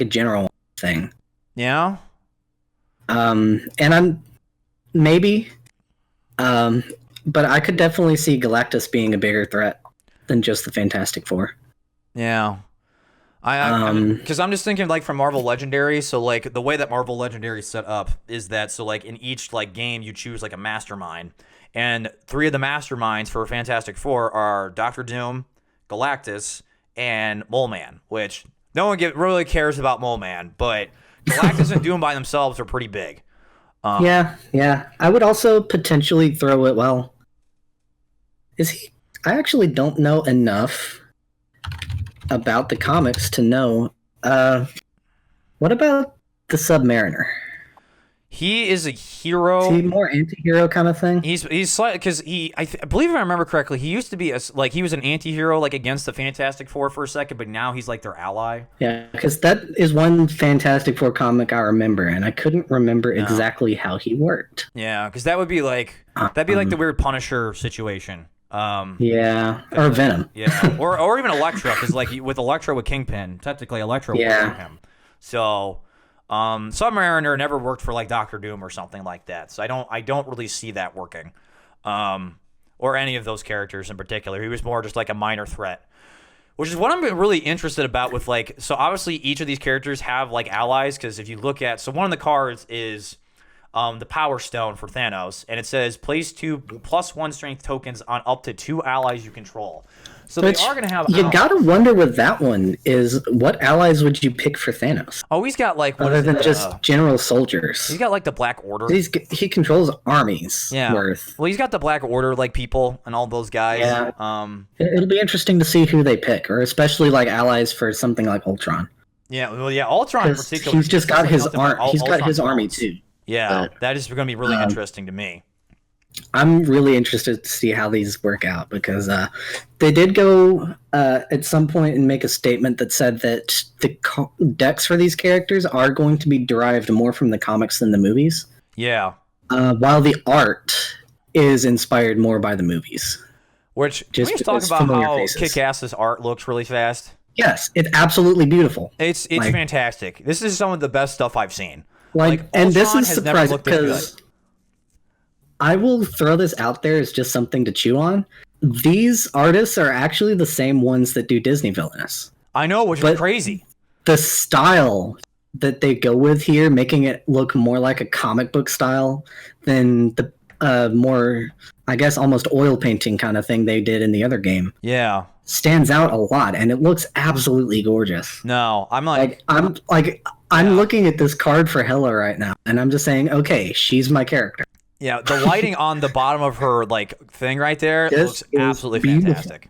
general thing. Yeah. And I'm maybe. But I could definitely see Galactus being a bigger threat than just the Fantastic Four. Yeah. Because I'm just thinking like from Marvel Legendary, so like the way that Marvel Legendary is set up is that so like in each like game you choose like a mastermind, And 3 of the masterminds for Fantastic Four are Doctor Doom, Galactus, and Mole Man, which no one really cares about Mole Man, but Galactus and Doom by themselves are pretty big. Yeah. I would also potentially throw it. Well, is he? I actually don't know enough about the comics to know. What about the Submariner? He is a hero. Is he more anti-hero kind of thing? He's slightly, because I believe if I remember correctly, he used to be he was an anti-hero like against the Fantastic Four for a second, but now he's like their ally. Yeah, because that is one Fantastic Four comic I remember, and I couldn't remember exactly how he worked. Yeah, because that would be like the weird Punisher situation. Yeah, or Venom. Yeah, or even Elektra, because like with Elektra with Kingpin, technically Elektra was him. So. Submariner never worked for like Doctor Doom or something like that, so I don't really see that working, or any of those characters in particular. He was more just like a minor threat, which is what I'm really interested about with like. So obviously each of these characters have like allies, because if you look at one of the cards is the Power Stone for Thanos, and it says place 2 +1 strength tokens on up to 2 allies you control. So they are going to have. You gotta wonder with that one is what allies would you pick for Thanos? Oh, he's got like other than just general soldiers. He's got like the Black Order. He controls armies. Yeah. Worth. Well, he's got the Black Order like people and all those guys. Yeah. It'll be interesting to see who they pick, or especially like allies for something like Ultron. Yeah. Well, yeah. Ultron in particular. He's just got his He's got his army too. Yeah, that is going to be really interesting to me. I'm really interested to see how these work out, because they did go at some point and make a statement that said that the decks for these characters are going to be derived more from the comics than the movies. Yeah. While the art is inspired more by the movies. Which, can we just talk about how kick-ass this art looks really fast? Yes, it's absolutely beautiful. It's fantastic. This is some of the best stuff I've seen. And this is surprising because I will throw this out there as just something to chew on. These artists are actually the same ones that do Disney Villainous. I know, which is crazy. The style that they go with here, making it look more like a comic book style than the more, I guess, almost oil painting kind of thing they did in the other game. Yeah. Stands out a lot, and it looks absolutely gorgeous. No, I'm I'm looking at this card for Hela right now, and I'm just saying, okay, she's my character. Yeah, the lighting on the bottom of her thing right there looks absolutely fantastic.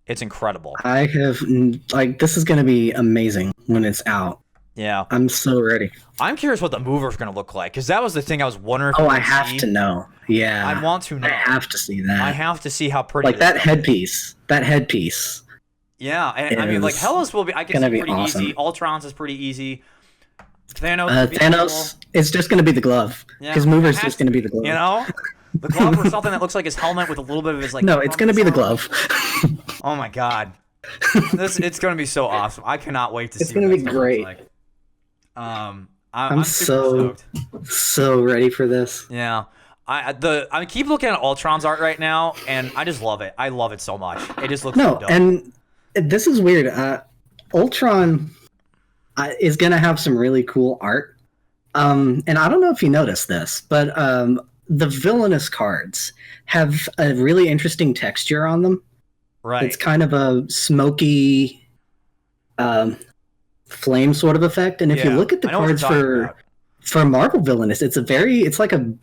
It's incredible. This is going to be amazing when it's out. Yeah. I'm so ready. I'm curious what the mover's going to look like, because that was the thing I was wondering. I have to know. Yeah. I want to know. I have to see that. I have to see how pretty that headpiece. That headpiece. Yeah, and I mean, Hela's will be, I can see pretty awesome. Easy. Ultron's is pretty easy. Thanos, it's just going to be the glove. Because Mover's just going to be the glove. You know? The glove or something that looks like his helmet with a little bit of his No, it's going to be the glove. Oh my god. It's going to be so awesome. I cannot wait to see. It's going to be great. Like. I'm so ready for this. Yeah. I keep looking at Ultron's art right now, and I just love it. I love it so much. It just looks so dope. And this is weird. Ultron is going to have some really cool art. And I don't know if you noticed this, but the villainous cards have a really interesting texture on them. Right. It's kind of a smoky flame sort of effect. And if you look at the cards for Marvel Villainous, it's like a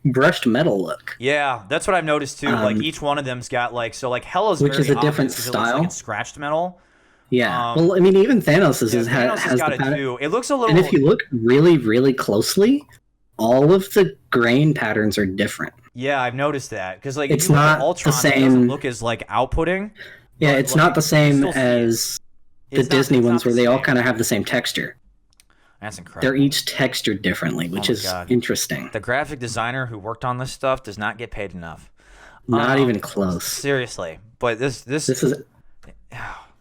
brushed metal look. Yeah, that's what I've noticed too. Each one of them's got Hela's, which is a different style. It looks it's scratched metal. Yeah. Well, I mean, even Thanos has got it too. It looks a little. And if you look really, really closely, all of the grain patterns are different. Yeah, I've noticed that because it's not Ultron, the same. It doesn't look as outputting. Yeah, it's not the same as the Disney ones where they all kind of have the same texture. That's incredible. They're each textured differently, which is interesting. The graphic designer who worked on this stuff does not get paid enough. Not even close. Seriously, but this is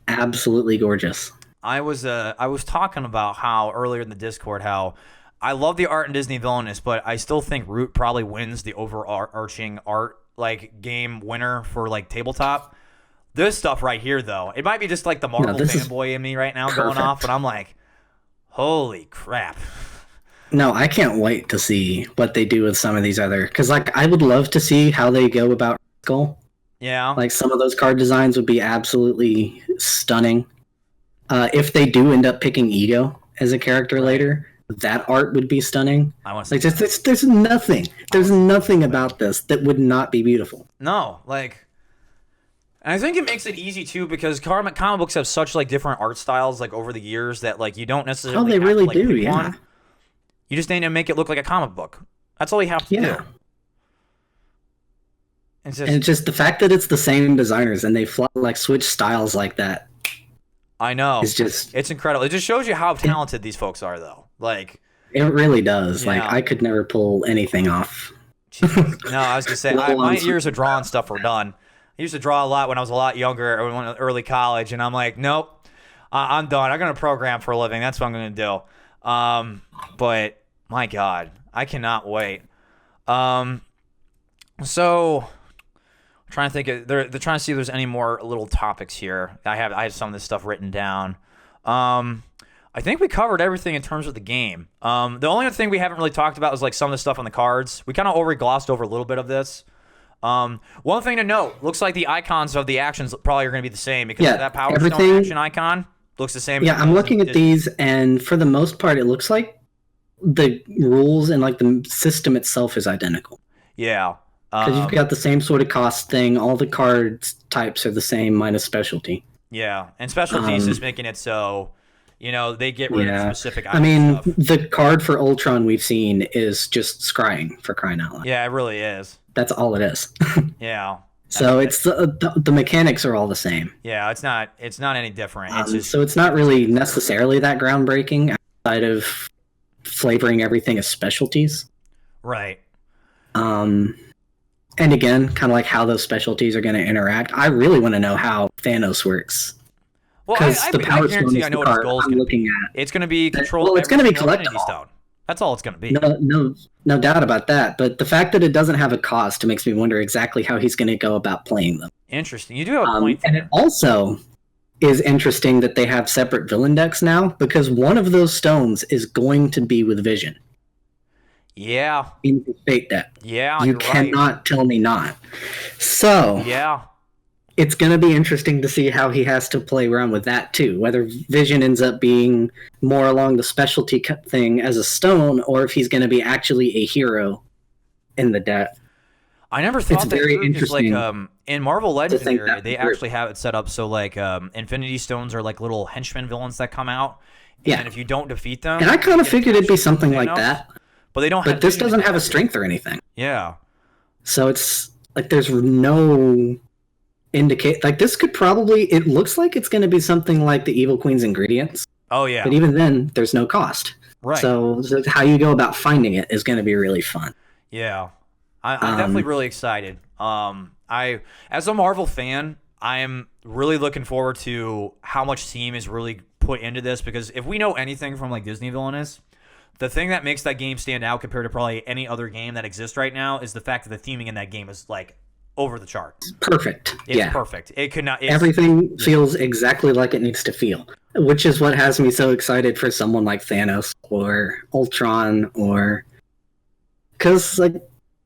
absolutely gorgeous. I was talking about how earlier in the Discord how I love the art in Disney Villainous, but I still think Root probably wins the overarching art game winner for tabletop. This stuff right here though, it might be just the Marvel fanboy in me right now going off, but I'm like, holy crap. No, I can't wait to see what they do with some of these other, because like I would love to see how they go about Skull. Yeah. Like some of those card designs would be absolutely stunning. If they do end up picking Ego as a character later, that art would be stunning. I want to like there's nothing about this that would not be beautiful. No, like, and I think it makes it easy too because comic books have such like different art styles like over the years that like you don't necessarily. Oh, they really do. Pick Yeah. one. You just need to make it look like a comic book. That's all you have to do. And it's just the fact that it's the same designers and they like switch styles like that. I know. It's incredible. It just shows you how talented these folks are, though. Like, it really does. Yeah. Like, I could never pull anything off. No, I was gonna say my years of drawing stuff were done. I used to draw a lot when I was a lot younger, or when early college, and I'm like, nope, I'm done. I'm gonna program for a living. That's what I'm gonna do. But my God, I cannot wait. So I'm trying to think. They're trying to see if there's any more little topics here. I have some of this stuff written down. I think we covered everything in terms of the game. The only other thing we haven't really talked about is like some of the stuff on the cards. We kind of glossed over a little bit of this. One thing to note, looks like the icons of the actions probably are going to be the same because that Power Stone action icon looks the same. Yeah, I'm looking at these, and for the most part, it looks like the rules and like the system itself is identical. Yeah. Because you've got the same sort of cost thing. All the card types are the same minus specialty. Yeah, and specialties is making it so, they get rid of specific items. I mean, the card for Ultron we've seen is just scrying, for crying out loud. Yeah, it really is. That's all it is. Yeah. So it's the mechanics are all the same. Yeah, it's not any different. It's just, so it's not really necessarily that groundbreaking outside of flavoring everything as specialties. Right. And again, kind of like how those specialties are going to interact. I really want to know how Thanos works. Well, I guarantee I know what his goal is going to be. It's going to be control. Well, it's going to be collectible. Stone. That's all it's going to be. No doubt about that. But the fact that it doesn't have a cost makes me wonder exactly how he's going to go about playing them. Interesting. You do have a point. And it also is interesting that they have separate villain decks now because one of those stones is going to be with Vision. Yeah. In the Fate deck. Yeah, you cannot tell me not. So yeah, it's going to be interesting to see how he has to play around with that too. Whether Vision ends up being more along the specialty thing as a stone, or if he's going to be actually a hero in the deck. I never thought it's very interesting. Like in Marvel Legendary, they actually have it set up so like Infinity Stones are like little henchman villains that come out. And if you don't defeat them, and I kind of figured it'd be something like that. But they don't. But this doesn't have a strength or anything. Yeah. So it's like there's no indicate. Like this could probably. It looks like it's going to be something like the Evil Queen's ingredients. Oh yeah. But even then, there's no cost. Right. So how you go about finding it is going to be really fun. Yeah. I'm definitely really excited. As a Marvel fan, I am really looking forward to how much team is really put into this because if we know anything from like Disney Villainous. The thing that makes that game stand out compared to probably any other game that exists right now is the fact that the theming in that game is like over the charts. Perfect. It's perfect. It could not. Everything feels exactly like it needs to feel, which is what has me so excited for someone like Thanos or Ultron, or because like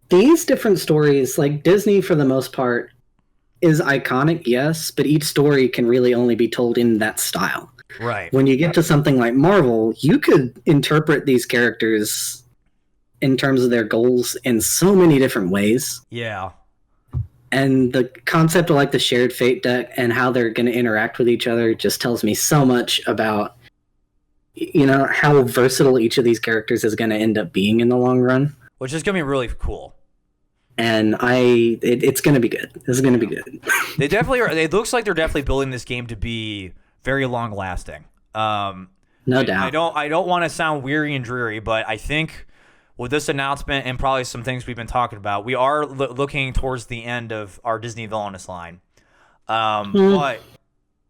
these different stories, like Disney for the most part, is iconic, yes, but each story can really only be told in that style. Right. When you get to something like Marvel, you could interpret these characters in terms of their goals in so many different ways. Yeah. And the concept of like the shared fate deck and how they're going to interact with each other just tells me so much about, how versatile each of these characters is going to end up being in the long run. Which is going to be really cool. And it's going to be good. It's going to be good. They definitely are. It looks like they're definitely building this game to be very long lasting. No doubt. I don't want to sound weary and dreary, but I think with this announcement and probably some things we've been talking about, we are looking towards the end of our Disney Villainous line. But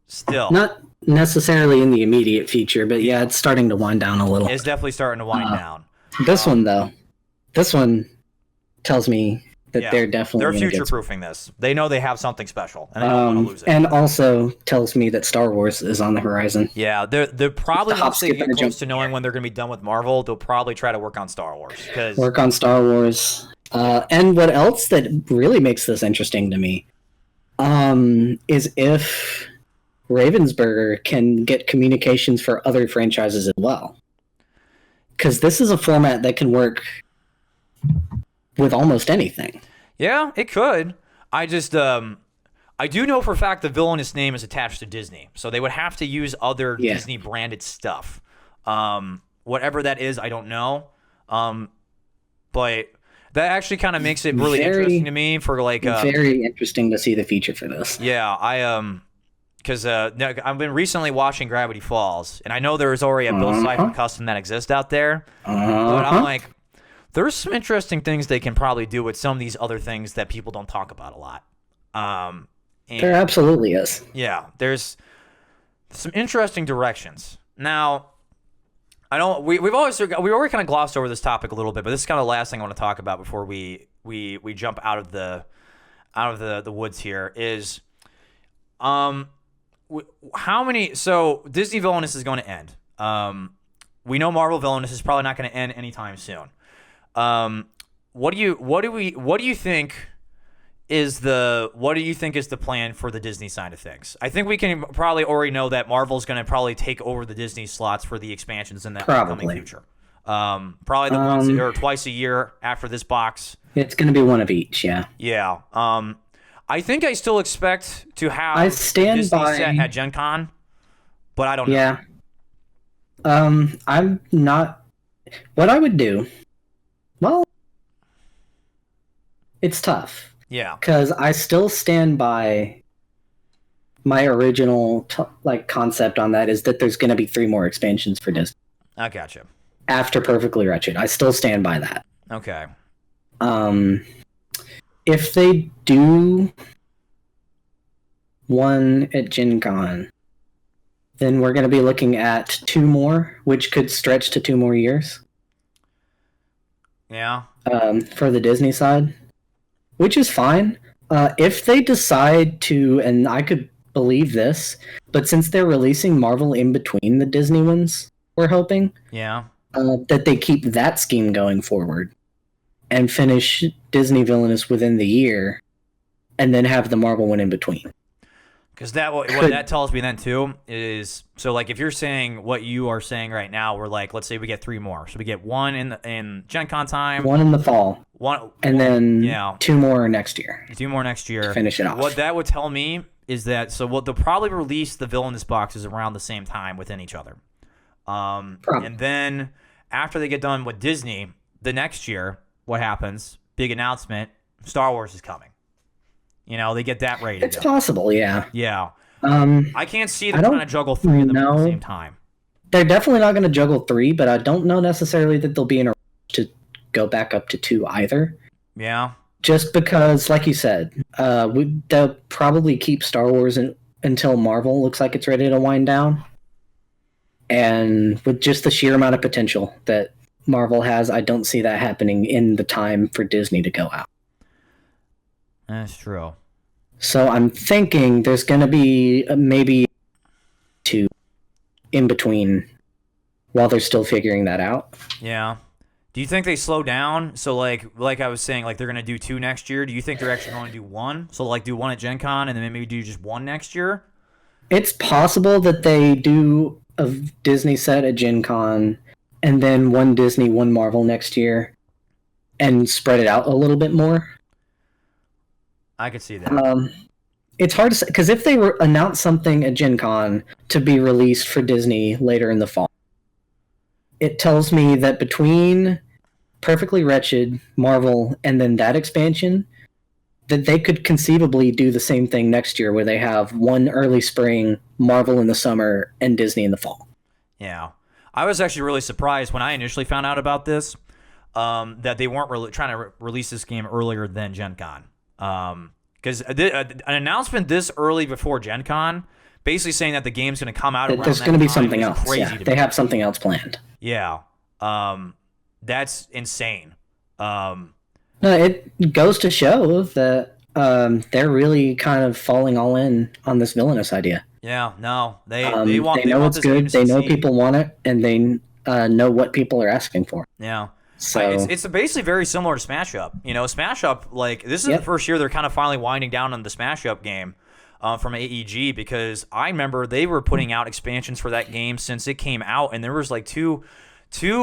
still, not necessarily in the immediate future, but yeah, it's starting to wind down a little. It's definitely starting to wind down. This one though, this one tells me that they're definitely future-proofing this. They know they have something special, and they don't want to lose it. And also tells me that Star Wars is on the horizon. Yeah, they're probably, once they get close to knowing when they're going to be done with Marvel, they'll probably try to work on Star Wars. Work on Star Wars. And what else that really makes this interesting to me is if Ravensburger can get communications for other franchises as well. Because this is a format that can work with almost anything. Yeah, it could. I just, I do know for a fact the villainous name is attached to Disney, so they would have to use other Disney branded stuff. Whatever that is, I don't know. But that actually kind of makes it really interesting to me for like very interesting to see the future for this. Yeah, because I've been recently watching Gravity Falls, and I know there is already a Bill Cipher custom that exists out there, but I'm like, there's some interesting things they can probably do with some of these other things that people don't talk about a lot. There absolutely is. Yeah, there's some interesting directions. Now, I don't. We already kind of glossed over this topic a little bit, but this is kind of the last thing I want to talk about before we jump out of the woods here. Is how many? So Disney villainous is going to end. We know Marvel villainous is probably not going to end anytime soon. What do you think is the plan for the Disney side of things? I think we can probably already know that Marvel's going to probably take over the Disney slots for the expansions in the upcoming future. Probably the once or twice a year after this box. It's going to be one of each, yeah. Yeah. I think I still expect to have Disney set at Gen Con, but I don't know. Yeah. I'm not. What I would do. Well, it's tough. Yeah. Because I still stand by my original concept on that is that there's going to be 3 more expansions for Disney. I gotcha. After Perfectly Wretched. I still stand by that. Okay. If they do one at Gen Con, then we're going to be looking at 2 more, which could stretch to 2 more years. Yeah. For the Disney side, which is fine. If they decide to, and I could believe this, but since they're releasing Marvel in between the Disney ones, we're hoping, that they keep that scheme going forward and finish Disney Villainous within the year, and then have the Marvel one in between. Because what that tells me then too is, so like if you're saying what you are saying right now, we're like, let's say we get 3 more, so we get 1 in Gen Con time, 1 in the fall, then 2 more next year. 2 more next year to finish it off. What that would tell me is that they'll probably release the villainous boxes around the same time within each other, and then after they get done with Disney, the next year, what happens? Big announcement: Star Wars is coming. They get that rated. It's possible, yeah. Yeah. I can't see them trying to juggle 3 of them at the same time. They're definitely not going to juggle 3, but I don't know necessarily that they'll be in a rush to go back up to 2 either. Yeah. Just because, like you said, they'll probably keep Star Wars until Marvel looks like it's ready to wind down. And with just the sheer amount of potential that Marvel has, I don't see that happening in the time for Disney to go out. That's true. So I'm thinking there's going to be maybe 2 in between while they're still figuring that out. Yeah. Do you think they slow down? So like I was saying, like they're going to do 2 next year. Do you think they're actually going to do 1? So like do 1 at Gen Con and then maybe do just 1 next year? It's possible that they do a Disney set at Gen Con and then 1 Disney, 1 Marvel next year and spread it out a little bit more. I could see that. It's hard to say, because if they announce something at Gen Con to be released for Disney later in the fall, it tells me that between Perfectly Wretched, Marvel, and then that expansion, that they could conceivably do the same thing next year where they have 1 early spring, Marvel in the summer, and Disney in the fall. Yeah. I was actually really surprised when I initially found out about this, that they weren't really trying to release this game earlier than Gen Con. Because an announcement this early before Gen Con, basically saying that the game's going to come out around there's going to be something else. Yeah, they have something else planned. Yeah. That's insane. No, it goes to show that they're really kind of falling all in on this villainous idea. Yeah, no, they know want it's this game good. to They know succeed. people want it, and they know what people are asking for. Yeah. So It's basically very similar to Smash Up. You know, Smash Up, like, this is the first year they're kind of finally winding down on the Smash Up game from AEG, because I remember they were putting out expansions for that game since it came out, and there was like two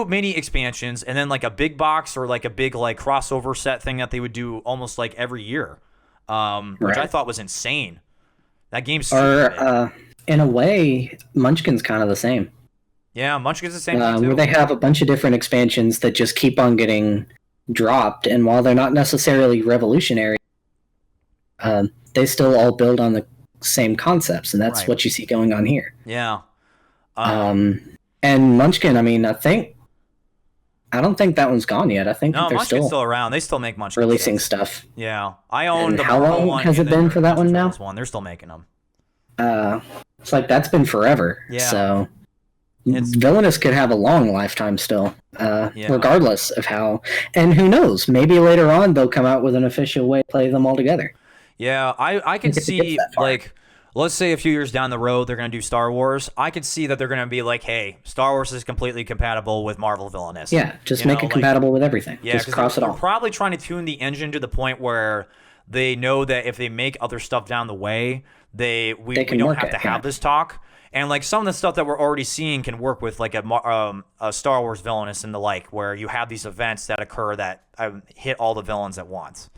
mini expansions and then like a big box or like a big like crossover set thing that they would do almost like every year, which I thought was insane. That game's super big. In a way, Munchkin's kind of the same. Yeah, Munchkin's the same thing too. Where they have a bunch of different expansions that just keep on getting dropped, and while they're not necessarily revolutionary, they still all build on the same concepts, and that's what you see going on here. Yeah. And Munchkin, I mean, I don't think that one's gone yet. I think they're Munchkin's still around. They still make Munchkin releasing stuff. Yeah, I own the how long one has it been for that one now? They're still making them. It's like that's been forever. Yeah. So Villainous could have a long lifetime still, regardless of how. And who knows? Maybe later on they'll come out with an official way to play them all together. Yeah, I can see, like, let's say a few years down the road they're going to do Star Wars. I could see that they're going to be like, hey, Star Wars is completely compatible with Marvel Villainous. Yeah, just make it compatible with everything. Yeah, just cross it all. They're probably trying to tune the engine to the point where they know that if they make other stuff down the way, we don't have to have this talk. And like some of the stuff that we're already seeing can work with like a Star Wars Villainous and the like, where you have these events that occur that hit all the villains at once.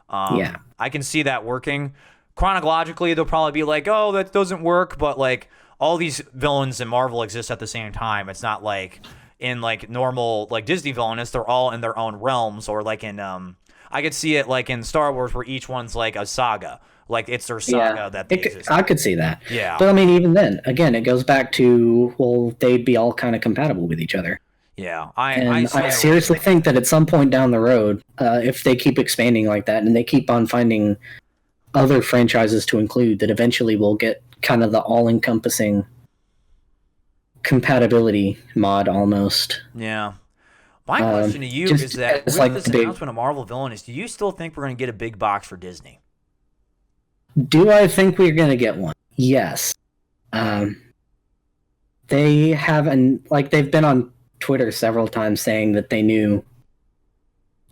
I can see that working. Chronologically, they'll probably be like, oh, that doesn't work, but like all these villains in Marvel exist at the same time. It's not like in like normal like Disney Villainous, they're all in their own realms, or like in I could see it like in Star Wars where each one's like a saga. Like it's their saga that they exist. I could see that. Yeah. But I mean, even then, again, it goes back to, well, they'd be all kind of compatible with each other. Yeah. I seriously think that at some point down the road, if they keep expanding like that and they keep on finding other franchises to include, that eventually we'll get kind of the all-encompassing compatibility mod almost. Yeah. My question to you is that with this announcement of Marvel Villainous, do you still think we're going to get a big box for Disney? Do I think we're going to get one? Yes. They haven't, like, they've been on Twitter several times saying that they knew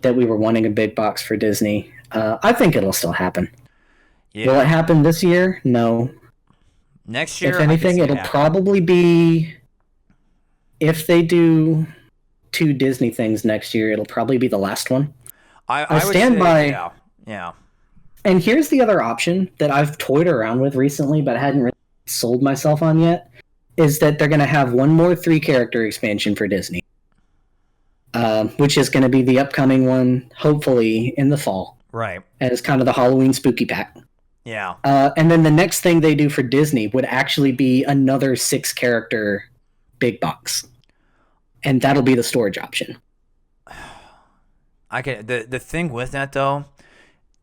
that we were wanting a big box for Disney. I think it'll still happen. Yeah. Will it happen this year? No. Next year? If anything, it'll probably be, if they do 2 Disney things next year, it'll probably be the last one. I stand by. Yeah. And here's the other option that I've toyed around with recently, but I hadn't really sold myself on yet, is that they're going to have one more 3-character expansion for Disney, which is going to be the upcoming one, hopefully in the fall. Right. As kind of the Halloween spooky pack. Yeah. And then the next thing they do for Disney would actually be another 6-character big box. And that'll be the storage option. The thing with that, though,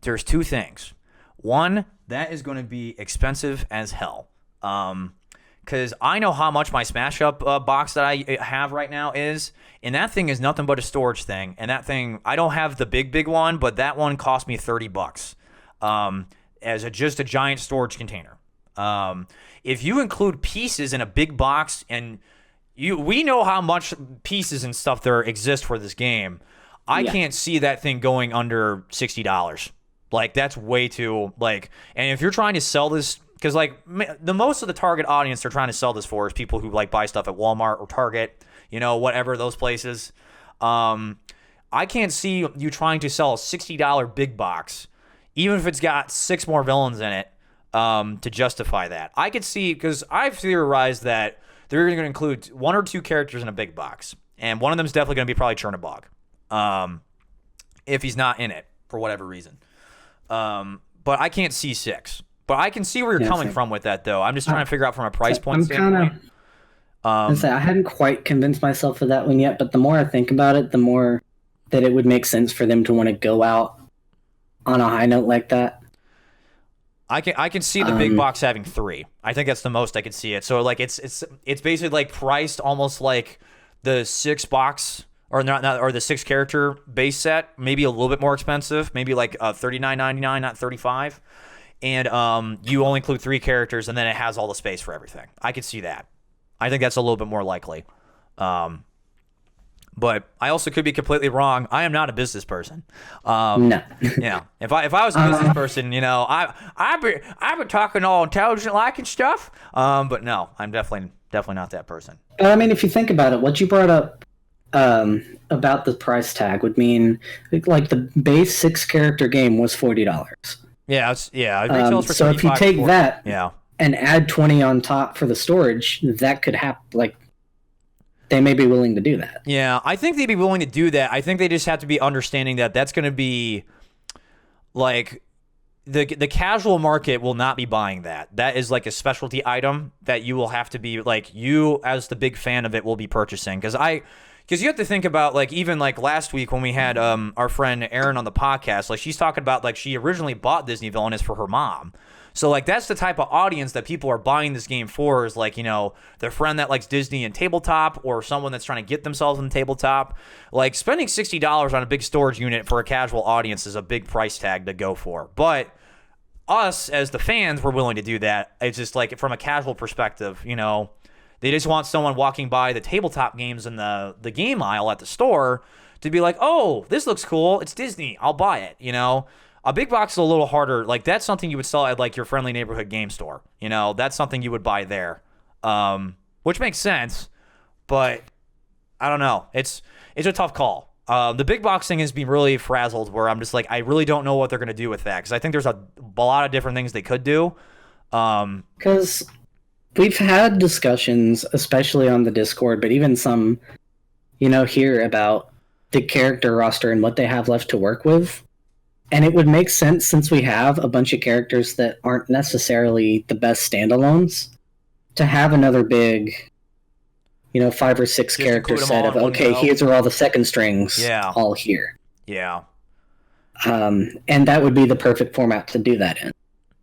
there's 2 things. One, that is going to be expensive as hell. Because I know how much my Smash Up box that I have right now is, and that thing is nothing but a storage thing. And that thing, I don't have the big one, but that one cost me $30 as just a giant storage container. If you include pieces in a big box, and we know how much pieces and stuff there exist for this game, I can't see that thing going under $60. Like, that's way too, like, and if you're trying to sell this, because, like, the most of the target audience they're trying to sell this for is people who, like, buy stuff at Walmart or Target, whatever, those places. I can't see you trying to sell a $60 big box, even if it's got 6 more villains in it, to justify that. I could see, because I've theorized that they're going to include 1 or 2 characters in a big box, and one of them is definitely going to be probably Chernabog, if he's not in it for whatever reason. But I can't see 6. But I can see where you're coming from with that, though. I'm just trying to figure out from a price point standpoint. I hadn't quite convinced myself of that one yet, but the more I think about it, the more that it would make sense for them to want to go out on a high note like that. I can see the big box having 3. I think that's the most I could see it. So like it's basically like priced almost like the 6 box or not, or the 6-character base set, maybe a little bit more expensive, maybe like $39.99, not $35, and you only include 3 characters, and then it has all the space for everything. I could see that. I think that's a little bit more likely. But I also could be completely wrong. I am not a business person. No. Yeah. If I was a business person, I've been talking all intelligent like and stuff. But no, I'm definitely not that person. But I mean, if you think about it, what you brought up about the price tag would mean like the base 6-character game was $40. Yeah, it retails for so if you take that yeah, and add 20 on top for the storage, that could happen. Like, they may be willing to do that. Yeah, I think they'd be willing to do that. I think they just have to be understanding that that's going to be like the casual market will not be buying that. That is like a specialty item that you will have to be like, you as the big fan of it will be purchasing. Because you have to think about, like, even like last week when we had our friend Erin on the podcast, like she's talking about like she originally bought Disney Villainous for her mom. So, like, that's the type of audience that people are buying this game for, is, like, their friend that likes Disney and tabletop, or someone that's trying to get themselves in the tabletop. Like, spending $60 on a big storage unit for a casual audience is a big price tag to go for. But us, as the fans, we're willing to do that. It's just, like, from a casual perspective, they just want someone walking by the tabletop games in the game aisle at the store to be like, oh, this looks cool. It's Disney. I'll buy it, A big box is a little harder. Like, that's something you would sell at, like, your friendly neighborhood game store. That's something you would buy there, which makes sense. But I don't know. It's a tough call. The big box thing has been really frazzled, where I'm just like, I really don't know what they're going to do with that, because I think there's a lot of different things they could do. Because we've had discussions, especially on the Discord, but even some, here about the character roster and what they have left to work with. And it would make sense, since we have a bunch of characters that aren't necessarily the best standalones, to have another big, 5 or 6 character set of, okay, here's are all the second strings all here. Yeah. And that would be the perfect format to do that in.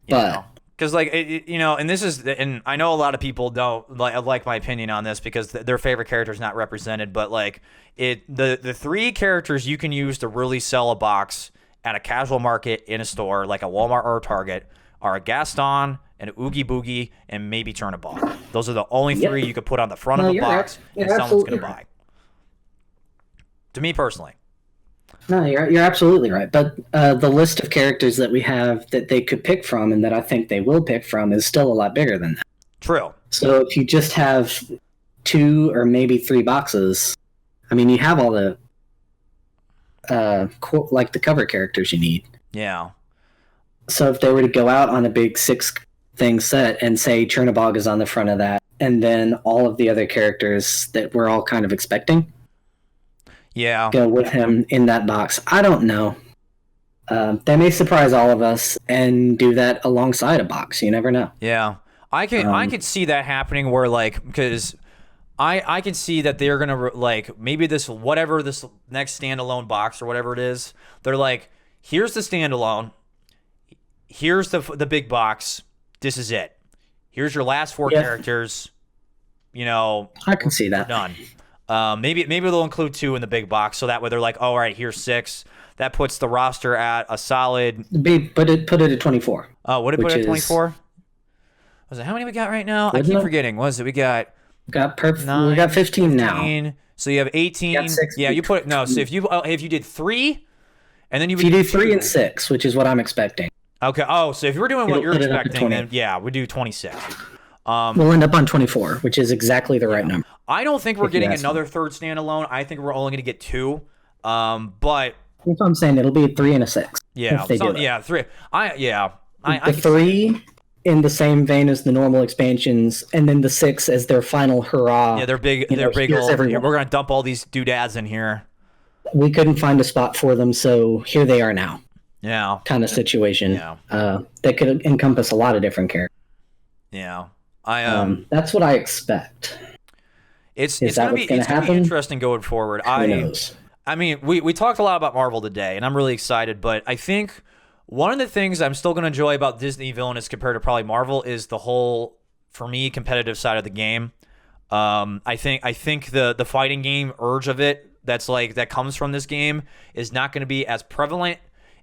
But because, like, and this is, and I know a lot of people don't like my opinion on this because their favorite character is not represented, but like the 3 characters you can use to really sell a box at a casual market in a store like a Walmart or a Target are a Gaston, an Oogie Boogie, and maybe Turnaball. Those are the only 3 you could put on the front of a box and someone's going to buy. To me personally. No, you're absolutely right. But the list of characters that we have that they could pick from, and that I think they will pick from, is still a lot bigger than that. True. So if you just have 2 or maybe 3 boxes, I mean, you have all the like the cover characters you need. Yeah. So if they were to go out on a big 6-thing set and say Chernabog is on the front of that, and then all of the other characters that we're all kind of expecting, go with him in that box. I don't know. They may surprise all of us and do that alongside a box. You never know. Yeah, I could see that happening, where, like, because I can see that they're gonna like, maybe this next standalone box or whatever it is, they're like, here's the standalone, here's the big box, this is it, here's your last 4 characters, I can see that. Done. Maybe they'll include 2 in the big box, so that way they're like, all right, here's 6. That puts the roster at a solid. Put it at 24. Oh, would it put it at 24? Was it, how many we got right now? I keep forgetting. What was it? We got 9, we got 15 now. So you have 18. You put it. No, so if you did 3, and then you do 3 and 6, which is what I'm expecting. Okay. Oh, so if you were doing what you're expecting, then we do 26. We'll end up on 24, which is exactly the right number. I don't think we're getting another third standalone. I think we're only going to get 2. But that's what I'm saying. It'll be a 3 and a 6. Yeah. 3. The 3 in the same vein as the normal expansions, and then the 6 as their final hurrah. Yeah, they're big. They're big. We're going to dump all these doodads in here. We couldn't find a spot for them, so here they are now. Yeah. Kind of situation. Yeah. That could encompass a lot of different characters. Yeah. That's what I expect. It's going to be interesting going forward. Who knows? I mean, we talked a lot about Marvel today, and I'm really excited, but I think one of the things I'm still going to enjoy about Disney Villainous compared to probably Marvel is the whole, for me, competitive side of the game. I think the fighting game urge of it, that comes from this game is not going to be as prevalent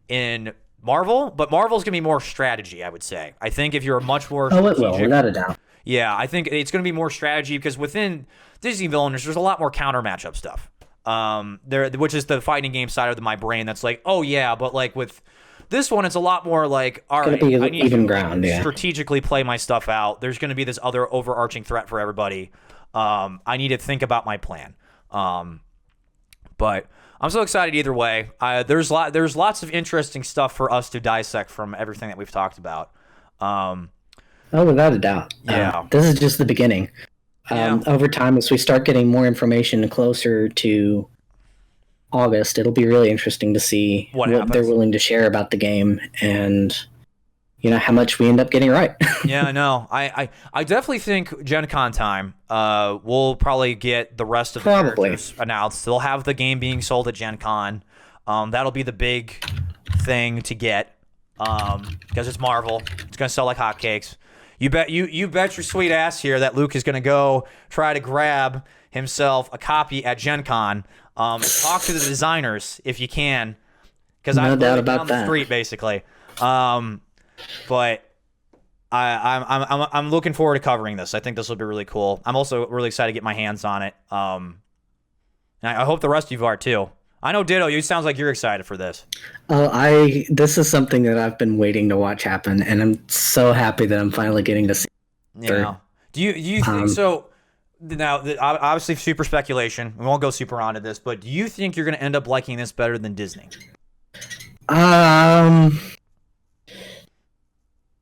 in Marvel, but Marvel's going to be more strategy, I would say. I think if you're a much more strategic, it will, without a doubt. Yeah, I think it's going to be more strategy because within Disney Villainous, there's a lot more counter matchup stuff. Which is the fighting game side of my brain that's like, oh yeah, but like with this one, it's a lot more like, all right, I need even to ground, strategically play my stuff out. There's going to be this other overarching threat for everybody. I need to think about my plan. But I'm so excited either way. There's lots of interesting stuff for us to dissect from everything that we've talked about. Oh, without a doubt. Yeah. This is just the beginning. Over time, as we start getting more information closer to August, it'll be really interesting to see what they're willing to share about the game and how much we end up getting right. Yeah, I know. I definitely think Gen Con time, we'll probably get the rest of the characters announced. They'll have the game being sold at Gen Con. That'll be the big thing to get because it's Marvel. It's going to sell like hotcakes. You bet your sweet ass here that Luke is going to go try to grab himself a copy at Gen Con. Talk to the designers if you can, because I'm down the street basically. But I'm looking forward to covering this. I think this will be really cool. I'm also really excited to get my hands on it. And I hope the rest of you are too. I know, Ditto, you sounds like you're excited for this. This is something that I've been waiting to watch happen, and I'm so happy that I'm finally getting to see. Yeah. Do you think so? Now, obviously, super speculation. We won't go super onto this, but do you think you're going to end up liking this better than Disney?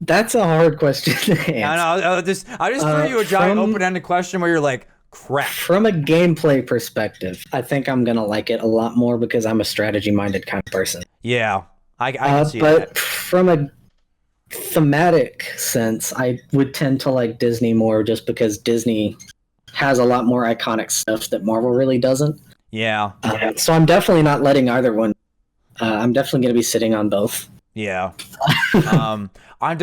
That's a hard question to answer. I just threw you a giant open-ended question where you're like, crap. From a gameplay perspective, I think I'm going to like it a lot more because I'm a strategy-minded kind of person. Yeah, I can see that. But from a thematic sense, I would tend to like Disney more just because Disney has a lot more iconic stuff that Marvel really doesn't. Yeah. So I'm definitely not letting either one. I'm definitely going to be sitting on both. Yeah. I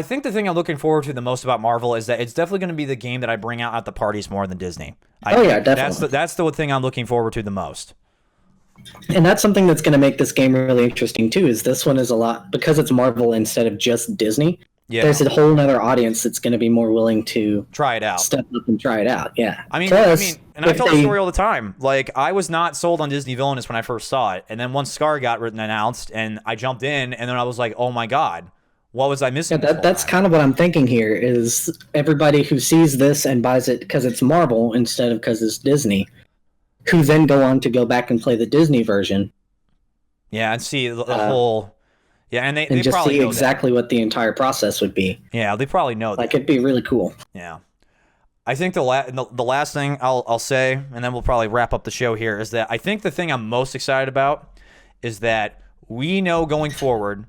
think the thing I'm looking forward to the most about Marvel is that it's definitely going to be the game that I bring out at the parties more than Disney. Definitely. That's the thing I'm looking forward to the most. And that's something that's going to make this game really interesting too, is this one is a lot, because it's Marvel instead of just Disney. Yeah. There's a whole other audience that's going to be more willing to try it out, step up and try it out. Yeah. I mean, and I tell the story all the time. Like, I was not sold on Disney Villainous when I first saw it, and then once Scar got announced, and I jumped in, and then I was like, oh my god, what was I missing? Yeah, that's kind of what I'm thinking here. Is everybody who sees this and buys it because it's Marvel instead of because it's Disney, who then go on to go back and play the Disney version. Yeah, and see the whole. Yeah, and they just probably see know exactly what the entire process would be. Yeah, they probably know that. Like, it'd be really cool. Yeah. I think the last thing I'll say, and then we'll probably wrap up the show here, is that I think the thing I'm most excited about is that we know going forward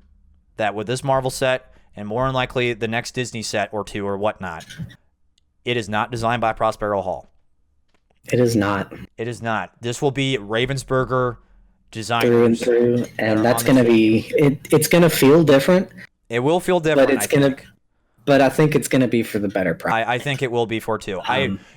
that with this Marvel set, and more than likely the next Disney set or two or whatnot, it is not designed by Prospero Hall. It is not. It is not. This will be Ravensburger designers through and through, and that's going to be it's going to feel different. It will feel different, but I think it's going to be for the better product. I think it will be for too.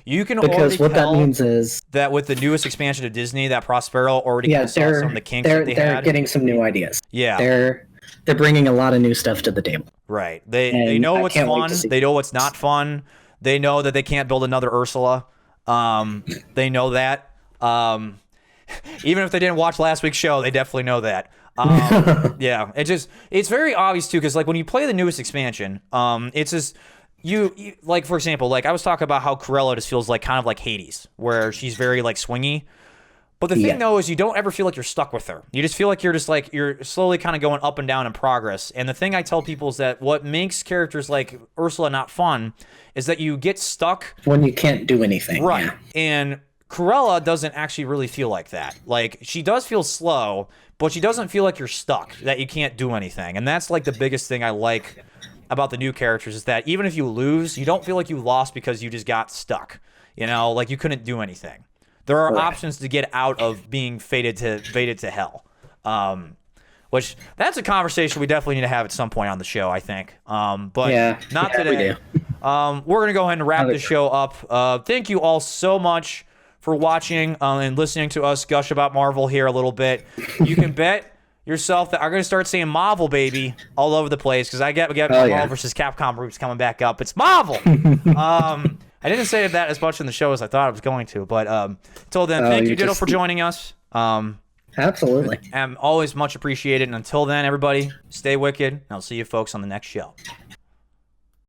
You can because what that means is that with the newest expansion of Disney, that Prospero already saw some of the kinks that they had. They're getting some new ideas. Yeah, they're bringing a lot of new stuff to the table. Right. They know what's fun. They know what's not fun. They know that they can't build another Ursula. They know that. Even if they didn't watch last week's show, they definitely know that. Yeah, it's very obvious too, because like when you play the newest expansion, it's just you like, for example, like I was talking about how Cruella just feels like kind of like Hades, where she's very like swingy. But the thing though is you don't ever feel like you're stuck with her. You just feel like you're slowly kind of going up and down in progress. And the thing I tell people is that what makes characters like Ursula not fun is that you get stuck when you can't do anything. Right. Yeah. And Cruella doesn't actually really feel like that. Like, she does feel slow, but she doesn't feel like you're stuck, that you can't do anything. And that's like the biggest thing I like about the new characters, is that even if you lose, you don't feel like you lost because you just got stuck. You know, like you couldn't do anything. There are options to get out of being fated to hell. Which that's a conversation we definitely need to have at some point on the show, I think. But not today. We're gonna go ahead and wrap this show up. Thank you all so much for watching and listening to us gush about Marvel here a little bit. You can bet yourself that I'm going to start saying Marvel, baby, all over the place because we got Marvel versus Capcom roots coming back up. It's Marvel. I didn't say that as much in the show as I thought I was going to, but until then, thank you, Ditto, for joining us. Absolutely. Always much appreciated. And until then, everybody, stay wicked, and I'll see you folks on the next show.